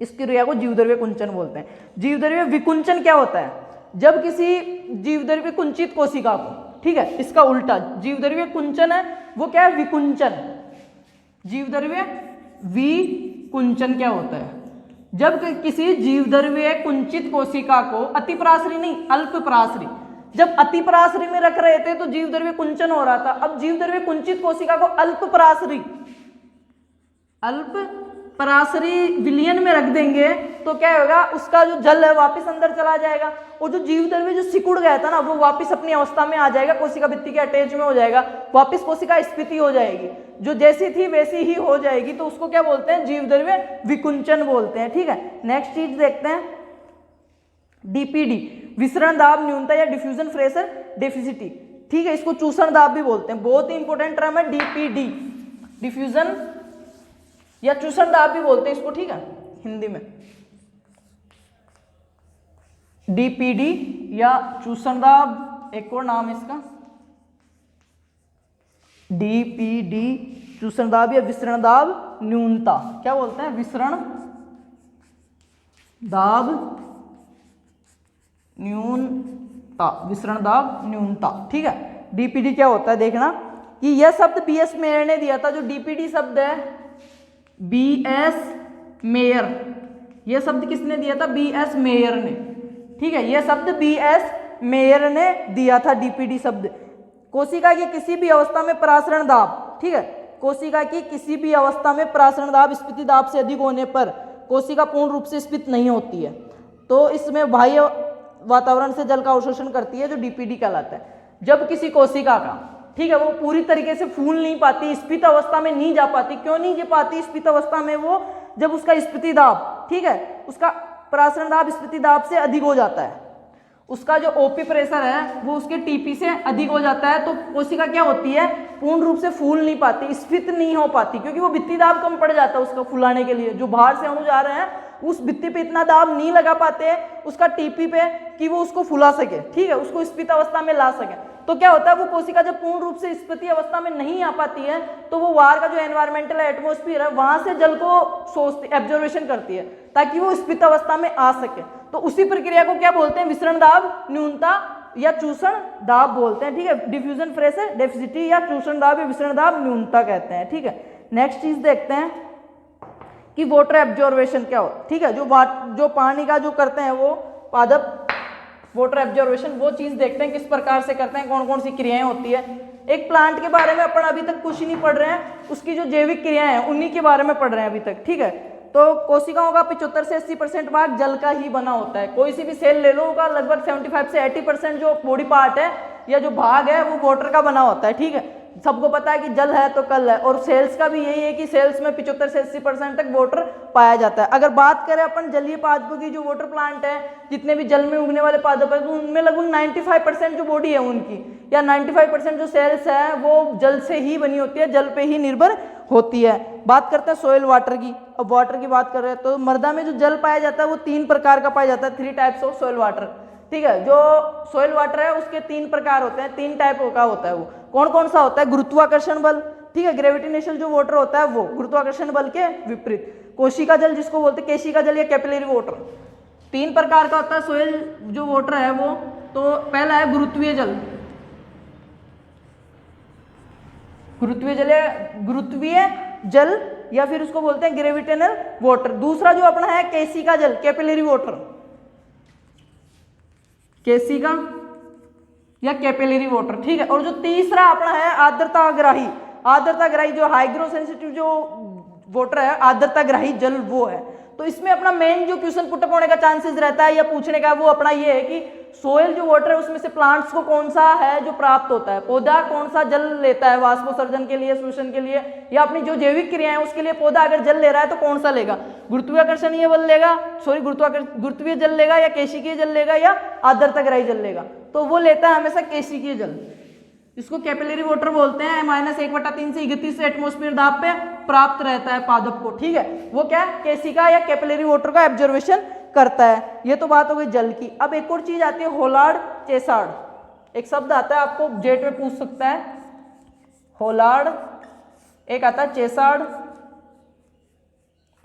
[SPEAKER 1] इस क्रिया को, जीवद्रव्य कुंचन बोलते हैं। जीवद्रव्य विकुंचन क्या होता है, जब किसी जीवद्रव्य कुंचित कोशिका को, ठीक है, इसका उल्टा जीवद्रव्य कुंचन है वो क्या है, विकुंचन। जीवद्रव्य विकुंचन क्या होता है, जब किसी जीवद्रव्य कुंचित कोशिका को अतिपरासरी नहीं अल्पपरासरी, जब अतिपरासरी में रख रहे थे तो जीवद्रव्य कुंचन हो रहा था, अब जीवद्रव्य कुंचित कोशिका को अल्पपरासरी विलयन में रख देंगे तो क्या होगा, उसका जो जल है वापस अंदर चला जाएगा और जो जीवद्रव्य जो सिकुड़ गया था ना वो वापस अपनी अवस्था में आ जाएगा, कोशिका भित्ति के अटैच में हो जाएगा, वापस कोशिका स्फीति हो जाएगी, जो जैसी थी वैसी ही हो जाएगी। तो उसको क्या बोलते हैं, जीवद्रव्य विकुंचन बोलते हैं। ठीक है, नेक्स्ट चीज देखते हैं डीपीडी, विसरण दाब न्यूनता या डिफ्यूजन प्रेशर डेफिसिटी। ठीक है, इसको चूसण दाब भी बोलते हैं, बहुत ही इंपॉर्टेंट टर्म है डीपीडी, डिफ्यूजन या चूसण दाब भी बोलते हैं इसको। ठीक है, हिंदी में डीपीडी या चूसण दाब, एक और नाम है इसका डीपीडी, चूसण दाब या विसरण दाब न्यूनता। क्या बोलते हैं, विसरण दाब न्यूनता, विसरण दाब न्यूनता। ठीक है, डीपीडी क्या होता है देखना कि यह शब्द बीएस मेयर ने दिया था, जो डीपीडी शब्द है बीएस मेयर, यह शब्द किसने दिया था, बीएस मेयर ने। ठीक है, यह शब्द बीएस मेयर ने दिया था डीपीडी शब्द। कोशिका की किसी भी अवस्था में परासरण दाब, ठीक है, कोशिका की किसी भी अवस्था में परासरण दाब स्फीति दाब से अधिक होने पर कोशिका पूर्ण रूप से स्फीत नहीं होती है, तो इसमें बाह्य वातावरण से जल का अवशोषण करती है, जो डीपीडी कहलाता है। जब किसी कोशिका का, ठीक है, वो पूरी तरीके से फूल नहीं पाती, स्फीत अवस्था में नहीं जा पाती, क्यों नहीं जा पाती स्फीत अवस्था में, वो जब उसका स्फीति दाब, ठीक है, उसका परासरण दाब स्फीति दाब से अधिक हो जाता है, उसका जो ओपी प्रेशर है वो उसके टीपी से अधिक हो जाता है, तो कोशिका क्या होती है, पूर्ण रूप से फूल नहीं पाती, स्फीत नहीं हो पाती, क्योंकि वो भित्ति दाब कम पड़ जाता है उसका फुलाने के लिए। जो बाहर से अणु जा रहे हैं उस भित्ति पे इतना दाब नहीं लगा पाते हैं उसका टीपी पे कि वो उसको फुला सके, ठीक है, उसको स्फीत अवस्था में ला सके। तो क्या होता है, वो कोशिका जब पूर्ण रूप से स्फीत अवस्था में नहीं आ पाती है तो वो बाहर का जो एनवायरमेंटल एटमॉस्फेयर है वहां से जल को सोचती, एब्जॉर्वेशन करती है ताकि वो स्फीत अवस्था में आ सके। तो उसी प्रक्रिया को क्या बोलते हैं, विसरण दाब न्यूनता या चूषण दाब बोलते हैं, ठीक है। डिफ्यूजन प्रेशर डेफिसिटी या चूषण दाब या विसरण दाब न्यूनता कहते हैं, ठीक है। नेक्स्ट चीज देखते हैं कि वाटर एब्जॉर्वेशन क्या हो, ठीक है। जो पानी का जो करते हैं वो पादप वाटर एब्जॉर्वेशन, वो चीज देखते हैं किस प्रकार से करते हैं, कौन कौन सी क्रियाएं होती है। एक प्लांट के बारे में अपन अभी तक कुछ ही नहीं पढ़ रहे हैं, उसकी जो जैविक क्रियाएं हैं उन्हीं के बारे में पढ़ रहे हैं अभी तक, ठीक है। तो कोशिकाओं का 75 से 80% भाग जल का ही बना होता है। कोई सी भी सेल ले लो, का लगभग 75 से 80% जो बॉडी पार्ट है या जो भाग है वो वाटर का बना होता है, ठीक है। सबको पता है कि जल है तो कल है, और सेल्स का भी यही है कि सेल्स में 75 से 80% तक वाटर पाया जाता है। अगर बात करें अपन जलीय पादपों की, जो वाटर प्लांट है, जितने भी जल में उगने वाले पादप है, तो उनमें लगभग 95% जो बॉडी है उनकी, या 95% जो सेल्स है वो जल से ही बनी होती है, जल पे ही निर्भर होती है। बात करते हैं सोइल वाटर की। अब वाटर की बात कर रहे हैं तो मृदा में जो जल पाया जाता है वो 3 प्रकार का पाया जाता है, 3 टाइप्स ऑफ सोइल वाटर, ठीक है। जो सोइल वाटर है उसके 3 प्रकार होते हैं, 3 टाइप का होता है। वो कौन कौन सा होता है, गुरुत्वाकर्षण बल, ठीक है, ग्रेविटेशनल जो वाटर होता है वो गुरुत्वाकर्षण बल के विपरीत। कोशिका जल जिसको बोलते हैं केशिका जल या कैपिलरी वाटर, 3 प्रकार का होता है सोइल जो वाटर है वो। तो पहला है गुरुत्वीय जल, गुरुत्वीय जल या फिर उसको बोलते हैं ग्रेविटेशनल वाटर। दूसरा जो अपना है केशिका जल, कैपिलरी वाटर, केशिका या कैपिलरी वाटर, ठीक है। और जो तीसरा अपना है आर्द्रताग्राही, आर्द्रताग्राही जो हाइग्रो सेंसिटिव जो वाटर है, आर्द्रताग्राही जल वो है। तो इसमें अपना मेन जो क्वेश्चन पुटअप होने का चांसेस रहता है या पूछने का, वो अपना ये है कि सोयल जो वाटर है उसमें से प्लांट्स को कौन सा है जो प्राप्त होता है, पौधा कौन सा जल लेता है वाष्पोत्सर्जन के लिए, शोषण के लिए, या अपनी जो जैविक क्रिया है उसके लिए पौधा अगर जल ले रहा है तो कौन सा लेगा, गुरुत्वाकर्षणीय बल लेगा, गुरुत्वीय जल लेगा, या केशिकीय जल लेगा, या आर्द्रताग्राही जल लेगा। तो वो लेता है हमेशा केशिकीय जल, इसको कैपिलरी वाटर बोलते हैं। -1/3 से 31 एटमॉस्फेयर दाब पे प्राप्त रहता है पादप को, ठीक है। वो क्या केशिका या कैपिलरी वाटर का एब्जॉर्वेशन करता है। ये तो बात हो गई जल की। अब एक और चीज आती है होलार्ड चेसार्ड, एक शब्द आता है आपको जेट में पूछ सकता है, होलार्ड, एक आता है चेसार्ड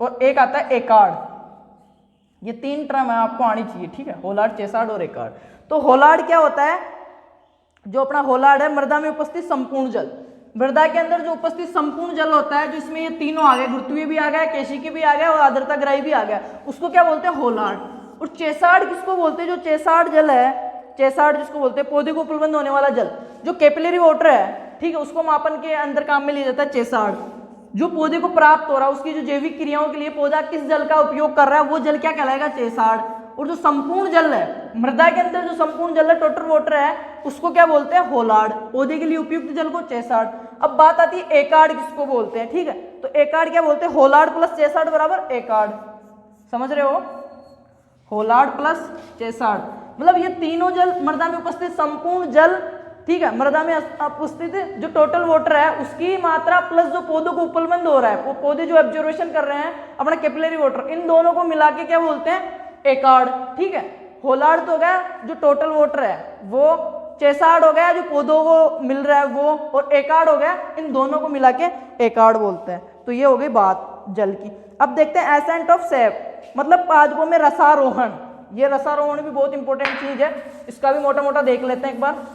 [SPEAKER 1] और एक आता है एकार्ड। ये 3 टर्म है, आपको आनी चाहिए, ठीक है, होलार्ड, चेसार्ड और एकार्ड। तो होलार्ड क्या होता है, जो अपना होलार्ड है मृदा में उपस्थित संपूर्ण जल, मृदा के अंदर जो उपस्थित संपूर्ण जल होता है, जिसमें ये तीनों आ गए, गुरुत्वीय भी आ गया, केशिकीय भी आ गया और आर्द्रताग्राही भी आ गया, उसको क्या बोलते हैं होलार्ड। और चेसार्ड किसको बोलते हैं, जो चेसार्ड जल है, चेसार्ड जिसको बोलते हैं पौधे को उपलब्ध होने वाला जल, जो कैपिलरी वाटर है, ठीक है, उसको मापन के अंदर काम में लिया जाता है चेसार्ड। जो पौधे को प्राप्त हो रहा है उसकी जो जैविक क्रियाओं के लिए पौधा किस जल का उपयोग कर रहा है वो जल क्या कहलाएगा, चेसार्ड। और जो संपूर्ण जल है मृदा के अंदर, जो संपूर्ण जल है, टोटल वाटर है, उसको क्या बोलते हैं, होलार्ड। पौधे के लिए उपयुक्त जल को चेसार्ड। अब बात आती है एकार्ड किसको बोलते हैं, ठीक है। तो एकार्ड क्या बोलते हैं, होलार्ड प्लस चेसार्ड बराबर एकार्ड, समझ रहे हो, होलार्ड प्लस चेसार्ड, मतलब ये तीनों जल मृदा में उपस्थित संपूर्ण जल, ठीक है, मृदा में उपस्थित जो टोटल वाटर है उसकी मात्रा प्लस जो पौधों को उपलब्ध हो रहा है, वो पौधे जो एब्जॉर्वेशन कर रहे हैं अपना कैपिलरी वाटर, इन दोनों को मिला के क्या बोलते हैं, एकार्ड, ठीक है। होलार्ड तो हो गया जो टोटल वाटर है वो, चेसार्ड हो गया जो पौधों को मिल रहा है वो, और एकार्ड हो गया, इन दोनों को मिला के एकार्ड बोलते हैं। तो ये हो गई बात जल की। अब देखते हैं एसेंट ऑफ सेप, मतलब पादपों में रसारोहण। ये रसारोहण भी बहुत इंपॉर्टेंट चीज है, इसका भी मोटा मोटा देख लेते हैं एक बार।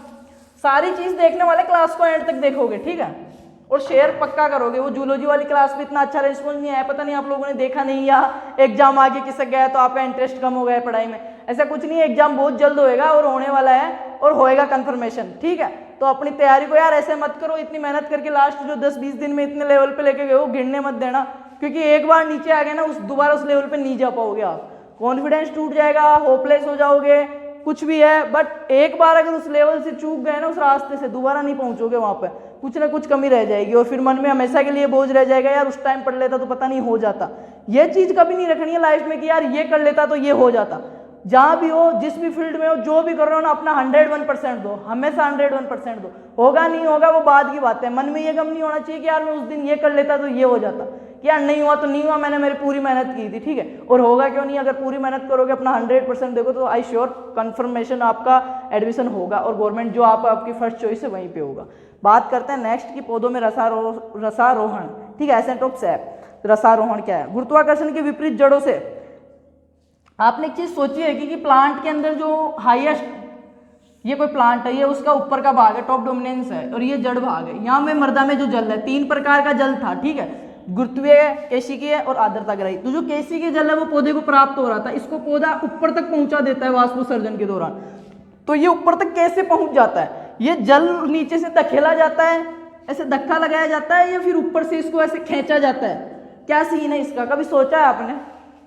[SPEAKER 1] सारी चीज देखने वाले क्लास को एंड तक देखोगे, ठीक है, और शेयर पक्का करोगे। वो जूलॉजी वाली क्लास में इतना अच्छा रिस्पॉन्स नहीं आया, पता नहीं आप लोगों ने देखा नहीं या एग्जाम आगे किसक गया तो आपका इंटरेस्ट कम हो गया पढ़ाई में। ऐसा कुछ नहीं है, एग्जाम बहुत जल्द होएगा और होने वाला है और होएगा कंफर्मेशन, ठीक है। तो अपनी तैयारी को यार ऐसे मत करो, इतनी मेहनत करके लास्ट जो 10-20 दिन में इतने लेवल पे लेके गए हो गिरने मत देना, क्योंकि एक बार नीचे आ गए ना दोबारा उस लेवल पे नहीं जा पाओगे आप, कॉन्फिडेंस टूट जाएगा, होपलेस हो जाओगे, कुछ भी है। बट एक बार अगर उस लेवल से चूक गए ना उस रास्ते से, दोबारा नहीं पहुंचोगे वहां पे, कुछ ना कुछ कमी रह जाएगी और फिर मन में हमेशा के लिए बोझ रह जाएगा, यार उस टाइम पढ़ लेता तो पता नहीं हो जाता। ये चीज कभी नहीं रखनी है लाइफ में कि यार ये कर लेता तो ये हो जाता। जहां भी हो, जिस भी फील्ड में हो, जो भी कर रहे हो ना, अपना 101% दो, हमेशा 101% दो। होगा नहीं होगा वो बाद की बात है। मन में ये गम नहीं होना चाहिए कि यार मैं उस दिन ये कर लेता तो ये हो जाता, कि यार नहीं हुआ तो नहीं हुआ, मैंने मेरी पूरी मेहनत की थी, ठीक है। और होगा क्यों नहीं, अगर पूरी मेहनत करोगे, अपना 100% देखो, तो आई श्योर कंफर्मेशन आपका एडमिशन होगा और गवर्नमेंट जो आपकी फर्स्ट चॉइस है वहीं पे होगा। बात करते हैं नेक्स्ट की पौधों में रसारोहण, ठीक है, एसेंट ऑफ सैप। रसारोहण क्या है? गुरुत्वाकर्षण के विपरीत जड़ों से। आपने एक चीज सोची है कि प्लांट के अंदर जो हाईएस्ट, ये कोई प्लांट है, ये उसका ऊपर का भाग है, टॉप डोमिनेंस है, और ये जड़ भाग है। यहाँ में मृदा में जो जल है, 3 प्रकार का जल था, ठीक है, गुरुत्वीय, केशिकीय और आर्द्रताग्रही। तो जो केशिकीय जल है वो पौधे को प्राप्त हो रहा था, इसको पौधा ऊपर तक पहुंचा देता है वाष्पोत्सर्जन के दौरान। तो ये ऊपर तक कैसे पहुंच जाता है? ये जल नीचे से धकेला जाता है, ऐसे धक्का लगाया जाता है, या फिर ऊपर से इसको ऐसे खींचा जाता है? क्या सीन है इसका, कभी सोचा है आपने?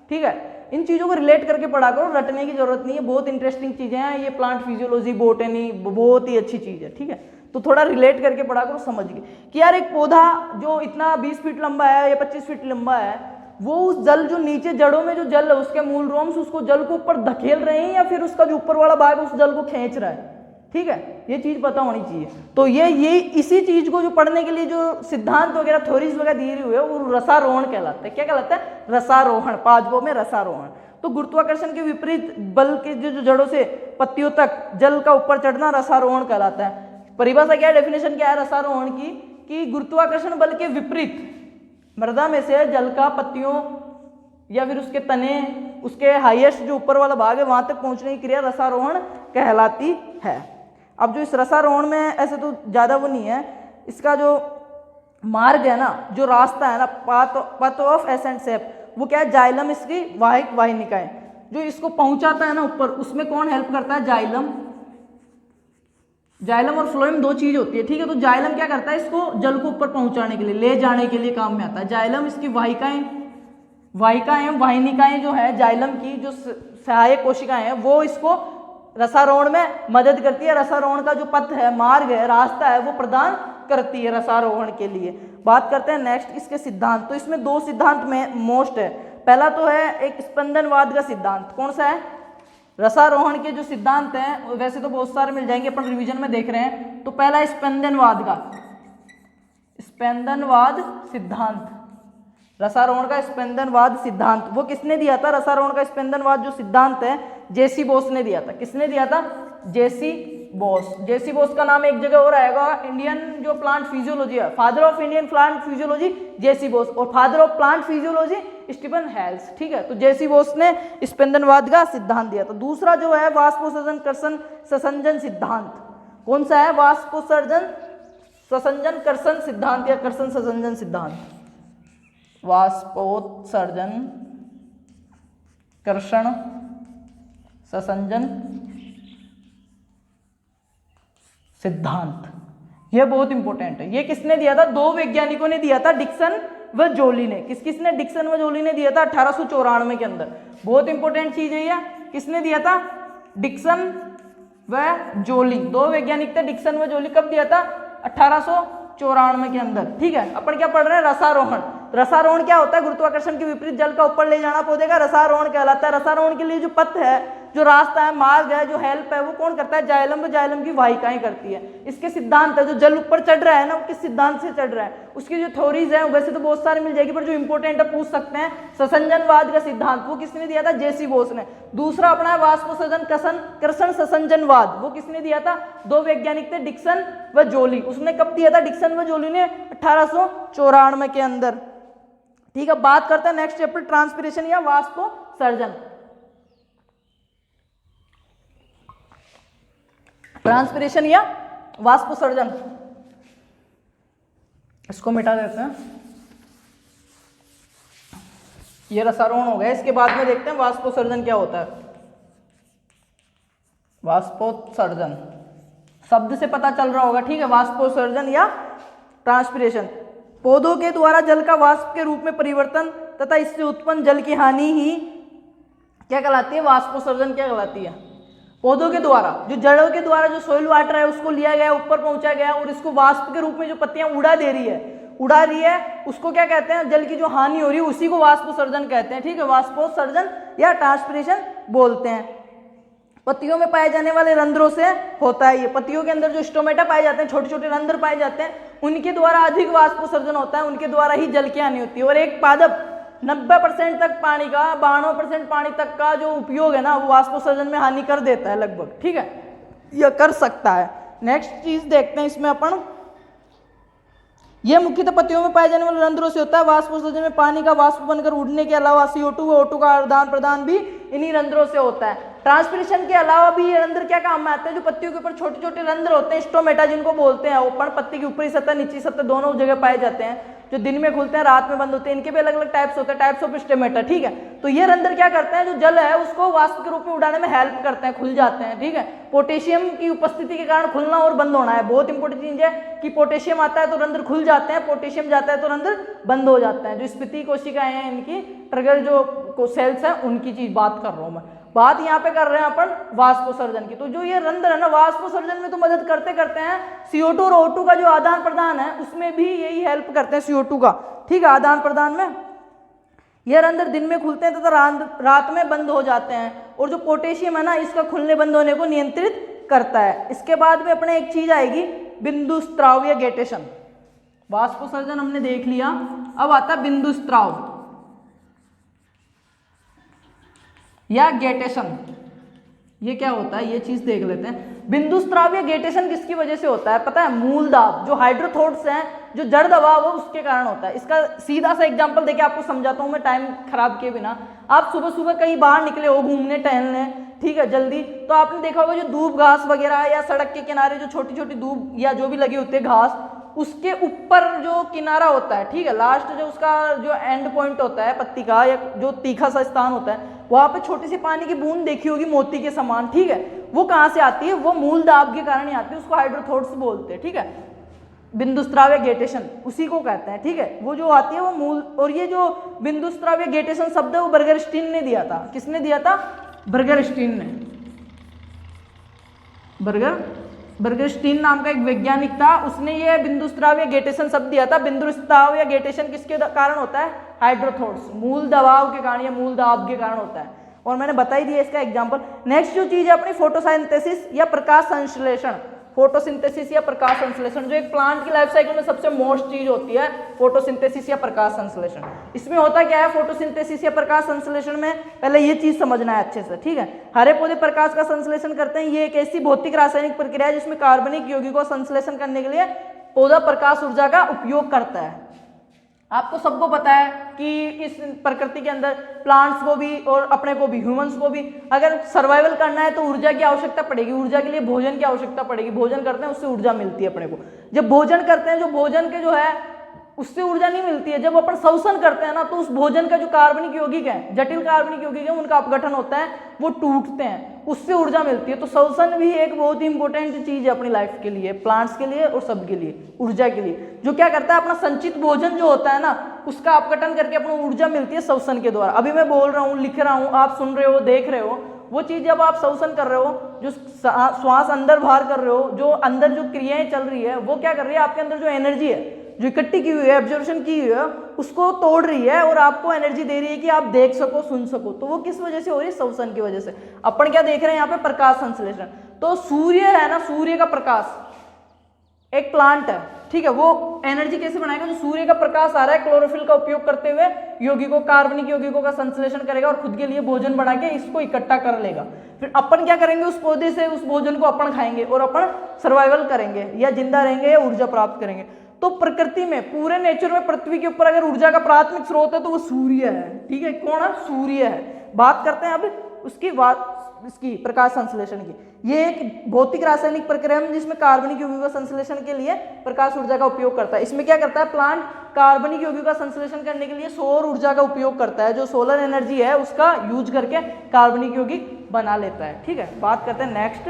[SPEAKER 1] ठीक है, इन चीज़ों को रिलेट करके पढ़ा करो, रटने की जरूरत नहीं है, बहुत इंटरेस्टिंग चीज़ें हैं ये। प्लांट फिजियोलॉजी, बोटनी बहुत ही अच्छी चीज़ है, ठीक है। तो थोड़ा रिलेट करके पढ़ा करो, समझ गए कि यार एक पौधा जो इतना 20 फीट लंबा है या 25 फीट लंबा है, वो उस जल जो नीचे जड़ों में जो जल है, उसके मूल रोम्स उसको जल को ऊपर धकेल रहे हैं, या फिर उसका जो ऊपर वाला भाग उस जल को खींच रहा है, ठीक है। ये चीज पता होनी चाहिए। तो ये इसी चीज को जो पढ़ने के लिए जो सिद्धांत वगैरह, थ्योरीज वगैरह दी हुई है, वो रसारोहण कहलाता है। क्या कहलाता है? रसारोहण। पांचवों में रसारोहण। तो गुरुत्वाकर्षण के विपरीत बल के जो जड़ों से पत्तियों तक जल का ऊपर चढ़ना रसारोहण कहलाता है। परिभाषा क्या है, डेफिनेशन क्या है रसारोहण की, कि गुरुत्वाकर्षण बल के विपरीत मृदा में से जल का पत्तियों या फिर उसके तने, उसके हाईएस्ट जो ऊपर वाला भाग है, वहां तक पहुंचने की क्रिया रसारोहण कहलाती है। अब जो इस रसारोहण में ऐसे तो ज्यादा वो नहीं है, इसका जो मार्ग है ना, जो रास्ता है ना, पाथ ऑफ एसेंट सेप, वो क्या है? जाइलम इसकी वाहिक वाहिनिकाएं, जो इसको पहुंचाता है ना ऊपर, उसमें कौन हेल्प करता है? जाइलम। जाइलम और फ्लोएम दो चीज होती है, ठीक है। तो जाइलम क्या करता है? इसको जल को ऊपर पहुंचाने के लिए, ले जाने के लिए काम में आता है। जाइलम इसकी वाहिकाएं, वाहिनिकाएं जो है जाइलम की, जो सहायक कोशिकाएं हैं, वो इसको रसारोहण में मदद करती है। रसारोहण का जो पथ है, मार्ग है, रास्ता है, वो प्रदान करती है रसारोहण के लिए। बात करते हैं नेक्स्ट इसके सिद्धांत। तो इसमें 2 सिद्धांत में मोस्ट है। पहला तो है एक स्पंदनवाद का सिद्धांत। कौन सा है? रसारोहण के जो सिद्धांत हैं, वैसे तो बहुत सारे मिल जाएंगे, अपन रिवीजन में देख रहे हैं। तो पहला स्पंदनवाद का, स्पंदनवाद सिद्धांत, रसारोहण का स्पंदनवाद सिद्धांत, वो किसने दिया था? रसारोहण का स्पंदनवाद जो सिद्धांत है, जेसी बोस ने दिया था। किसने दिया था? जेसी बोस। जेसी बोस का नाम एक जगह और आएगा, इंडियन जो प्लांट फिजियोलॉजी है, father of Indian plant physiology J C Bose, और father of plant physiology Stephen Hales, ठीक है। तो जेसी बोस ने स्पंदनवाद का सिद्धांत दिया था। दूसरा जो है वाष्पोत्सर्जन कर्षण ससंजन सिद्धांत। कौन सा है? वाष्पोत्सर्जन ससंजन कर्षण सिद्धांत या कर्षण ससंजन सिद्धांत। वाष्पोत्सर्जन कर्षण ससंजन सिद्धांत, यह बहुत इंपॉर्टेंट है। ये किसने दिया था? 2 वैज्ञानिकों ने दिया था, डिक्सन व जोली ने। किसने? डिक्सन व जोली ने दिया था 1894 के अंदर। बहुत इंपॉर्टेंट चीज है ये। किसने दिया था? डिक्सन व जोली। 2 वैज्ञानिक थे, डिक्सन व जोली। कब दिया था? 1894 के अंदर, ठीक है। अपन क्या पढ़ रहे हैं? रसारोहण। रसारोहण क्या होता है? गुरुत्वाकर्षण के विपरीत जल का ऊपर ले जाना पौधे का रसारोहण कहलाता है। रसारोहण के लिए जो पथ है, जो रास्ता है, मार्ग है, जो हेल्प है, वो कौन करता है? जाइलम व जाइलम की वाहिकाएं करती है। इसके सिद्धांत है, जो जल ऊपर चढ़ रहा है ना, वो किस सिद्धांत से चढ़ रहा है, उसकी जो थ्योरीज है, वैसे तो बहुत सारी मिल जाएगी, पर जो इंपॉर्टेंट है पूछ सकते हैं, ससंजनवाद का सिद्धांत, वो किसने दिया था? जेसी बोस ने। दूसरा अपना है वाष्पोत्सर्जन कर्षण ससंजनवाद, वो किसने दिया था? 2 वैज्ञानिक थे, डिक्सन व जोली। उसने कब दिया था? डिक्सन व जोली ने 1894 के अंदर, ठीक है। बात करते हैं नेक्स्ट चैप्टर, ट्रांसपिरेशन या वाष्पोत्सर्जन। ट्रांसपिरेशन या वाष्पोत्सर्जन, इसको मिटा देते हैं। ये रसारोहण हो गया। इसके बाद में देखते हैं वाष्पोत्सर्जन क्या होता है। वाष्पोत्सर्जन शब्द से पता चल रहा होगा, ठीक है। वाष्पोत्सर्जन या ट्रांसपिरेशन, पौधों के द्वारा जल का वाष्प के रूप में परिवर्तन तथा इससे उत्पन्न जल की हानि ही क्या कहलाती है? वाष्पोत्सर्जन क्या कहलाती है? पौधों के द्वारा, जो जड़ों के द्वारा जो सोइल वाटर है उसको लिया गया, ऊपर पहुंचा गया, और इसको वाष्प के रूप में जो पत्तियां उड़ा रही है, उसको क्या कहते हैं? जल की जो हानि हो रही है उसी को वाष्पोत्सर्जन कहते हैं, ठीक है। वाष्पोत्सर्जन या ट्रांसपिरेशन बोलते हैं। पत्तियों में पाए जाने वाले रंध्रों से होता है। ये पत्तियों के अंदर जो स्टोमेटा पाए जाते हैं, छोटे छोटे रंध्र पाए जाते हैं, उनके द्वारा अधिक वाष्पोत्सर्जन होता है, उनके द्वारा ही जल की हानि होती है। और एक पादप 90% तक पानी का, 92% पानी तक का जो उपयोग है ना, वो वाष्पोत्सर्जन में हानि कर देता है लगभग, ठीक है, यह कर सकता है। नेक्स्ट चीज देखते हैं इसमें अपन, यह मुख्यतः पत्तियों में पाए जाने वाले रंध्रों से होता है। वाष्पोत्सर्जन में पानी का वाष्प बनकर उड़ने के अलावा CO2 व O2 का आदान प्रदान भी इन्हीं रंध्रों से होता है। ट्रांसपिरेशन के अलावा भी ये रंध्र क्या काम में आते हैं, जो पत्तियों के ऊपर छोटे छोटे रंध्र होते हैं, स्टोमेटा जिनको बोलते हैं, ऊपर पत्ती की ऊपरी सतह नीची सतह दोनों जगह पाए जाते हैं, जो दिन में खुलते हैं रात में बंद होते हैं। इनके भी अलग अलग टाइप्स होते हैं, टाइप्स ऑफ स्टोमेटा, ठीक है। तो ये रंध्र क्या करते हैं, जो जल है उसको वाष्प के रूप में उड़ाने में हेल्प करते हैं, खुल जाते हैं, ठीक है। पोटेशियम की उपस्थिति के कारण खुलना और बंद होना है, बहुत इंपॉर्टेंट चीज है कि पोटेशियम आता है तो रंध्र खुल जाते हैं, पोटेशियम जाता है तो रंध्र बंद हो जाते हैं। जो स्फीति कोशिकाएं हैं, इनकी ट्रिगर जो सेल्स हैं, उनकी चीज बात कर रहा हूं मैं। बात यहाँ पे कर रहे हैं अपन वाष्पोत्सर्जन की। तो जो ये रंध्र है ना, वाष्पोत्सर्जन में तो मदद करते करते हैं, CO2 और O2 का जो आदान प्रदान है उसमें भी यही हेल्प करते हैं, CO2 का, ठीक है, आदान प्रदान में। ये रंध्र दिन में खुलते हैं तथा रात में बंद हो जाते हैं। और जो पोटेशियम है ना, इसका खुलने बंद होने को नियंत्रित करता है। इसके बाद में अपने एक चीज आएगी बिंदु स्त्राव या गेटेशन। वाष्पोत्सर्जन हमने देख लिया, अब आता है बिंदु स्त्राव या गेटेशन। ये क्या होता है, ये चीज देख लेते हैं। बिंदु स्त्राव या गेटेशन किसकी वजह से होता है पता है? मूल दाब, जो हाइड्रोथोट्स हैं, जो जड़ दबाव है, उसके कारण होता है। इसका सीधा सा एग्जांपल देके आपको समझाता हूं मैं, टाइम खराब किए बिना। आप सुबह सुबह कहीं बाहर निकले हो घूमने टहलने, ठीक है, जल्दी, तो आपने देखा होगा जो दूब घास वगैरह या सड़क के किनारे जो छोटी छोटी दूब या जो भी लगे होते हैं घास, उसके ऊपर जो किनारा होता है, ठीक है, लास्ट जो उसका जो एंड पॉइंट होता है पत्ती का, या जो तीखा सा स्थान होता है, वहां पे छोटी सी पानी की बूंद देखी होगी मोती के समान, ठीक है। वो कहां से आती है? वो मूल दाब के कारण ही आती है, उसको हाइड्रोथोट्स बोलते हैं, ठीक है। बिंदु स्त्राव या गेटेशन उसी को कहते हैं, ठीक है। वो जो आती है वो मूल, और ये जो बिंदु स्त्राव या गेटेशन शब्द है वो बर्गरस्टीन ने दिया था। किसने दिया था? बर्गरस्टीन ने। बर्गरस्टीन नाम का एक वैज्ञानिक था, उसने ये बिंदु स्त्राव या गेटेशन शब्द दिया था। बिंदु स्त्राव या गेटेशन किसके कारण होता है? हाइड्रोथोट्स, मूल दबाव के कारण या मूल दाब के कारण होता है। और मैंने बता ही दिया इसका एग्जांपल। नेक्स्ट जो चीज है अपनी फोटोसिंथेसिस या प्रकाश संश्लेषण। फोटोसिंथेसिस या प्रकाश संश्लेषण, जो एक प्लांट की लाइफ साइकिल में सबसे मोस्ट चीज होती है, फोटोसिंथेसिस या प्रकाश संश्लेषण। इसमें होता क्या है फोटोसिंथेसिस या प्रकाश संश्लेषण में? पहले ये चीज समझना है अच्छे से, ठीक है। हरे पौधे प्रकाश का संश्लेषण करते हैं। ये एक ऐसी भौतिक रासायनिक प्रक्रिया है जिसमें कार्बनिक यौगिकों को संश्लेषण करने के लिए पौधा प्रकाश ऊर्जा का उपयोग करता है। आपको सबको पता है कि इस प्रकृति के अंदर प्लांट्स को भी और अपने को भी, ह्यूमंस को भी, अगर सर्वाइवल करना है तो ऊर्जा की आवश्यकता पड़ेगी। ऊर्जा के लिए भोजन की आवश्यकता पड़ेगी। भोजन करते हैं उससे ऊर्जा मिलती है अपने को। जब भोजन करते हैं, जो भोजन के जो है उससे ऊर्जा नहीं मिलती है। जब अपन शोषण करते हैं ना, तो उस भोजन का जो कार्बनिक यौगिक है, जटिल कार्बनिक यौगिक है, उनका अपघटन होता है, वो टूटते हैं, उससे ऊर्जा मिलती है। तो शोषण भी एक बहुत ही इंपॉर्टेंट चीज है अपनी लाइफ के लिए, प्लांट्स के लिए और सबके लिए, ऊर्जा के लिए। जो क्या करता है, अपना संचित भोजन जो होता है ना, उसका अपघटन करके अपनी ऊर्जा मिलती है शोषण के द्वारा। अभी मैं बोल रहा हूँ, लिख रहा हूँ, आप सुन रहे हो, देख रहे हो, वो चीज जब आप शोषण कर रहे हो, जो श्वास अंदर बाहर कर रहे हो, जो अंदर जो क्रियाएं चल रही है, वो क्या कर रही है, आपके अंदर जो एनर्जी है, जो इकट्ठी की हुई है, एब्जॉर्प्शन की हुई है, उसको तोड़ रही है और आपको एनर्जी दे रही है कि आप देख सको, सुन सको। तो वो किस वजह से हो रही है? शोषण की वजह से। अपन क्या देख रहे हैं यहाँ पे? प्रकाश संश्लेषण। तो सूर्य है ना, सूर्य का प्रकाश एक प्लांट है, ठीक है, वो एनर्जी कैसे बनाएगा? जो सूर्य का प्रकाश आ रहा है, क्लोरोफिल का उपयोग करते हुए यौगिकों, कार्बनिक यौगिकों का संश्लेषण करेगा और खुद के लिए भोजन बना के इसको इकट्ठा कर लेगा। फिर अपन क्या करेंगे? उस पौधे से उस भोजन को अपन खाएंगे और अपन सर्वाइवल करेंगे, या जिंदा रहेंगे, या ऊर्जा प्राप्त करेंगे। तो प्रकृति में, पूरे नेचर में, पृथ्वी के ऊपर अगर ऊर्जा का प्राथमिक स्रोत है तो वो सूर्य है, ठीक है। कौन है? सूर्य है। बात करते हैं अब उसकी इसकी प्रकाश संश्लेषण की। ये एक भौतिक रासायनिक प्रक्रिया है जिसमें कार्बनिक यौगिकों का संश्लेषण के लिए प्रकाश ऊर्जा का उपयोग करता है। इसमें क्या करता है? प्लांट कार्बनिक यौगिकों का संश्लेषण करने के लिए सौर ऊर्जा का उपयोग करता है। जो सोलर एनर्जी है उसका यूज करके कार्बनिक यौगिक बना लेता है, ठीक है। बात करते हैं नेक्स्ट,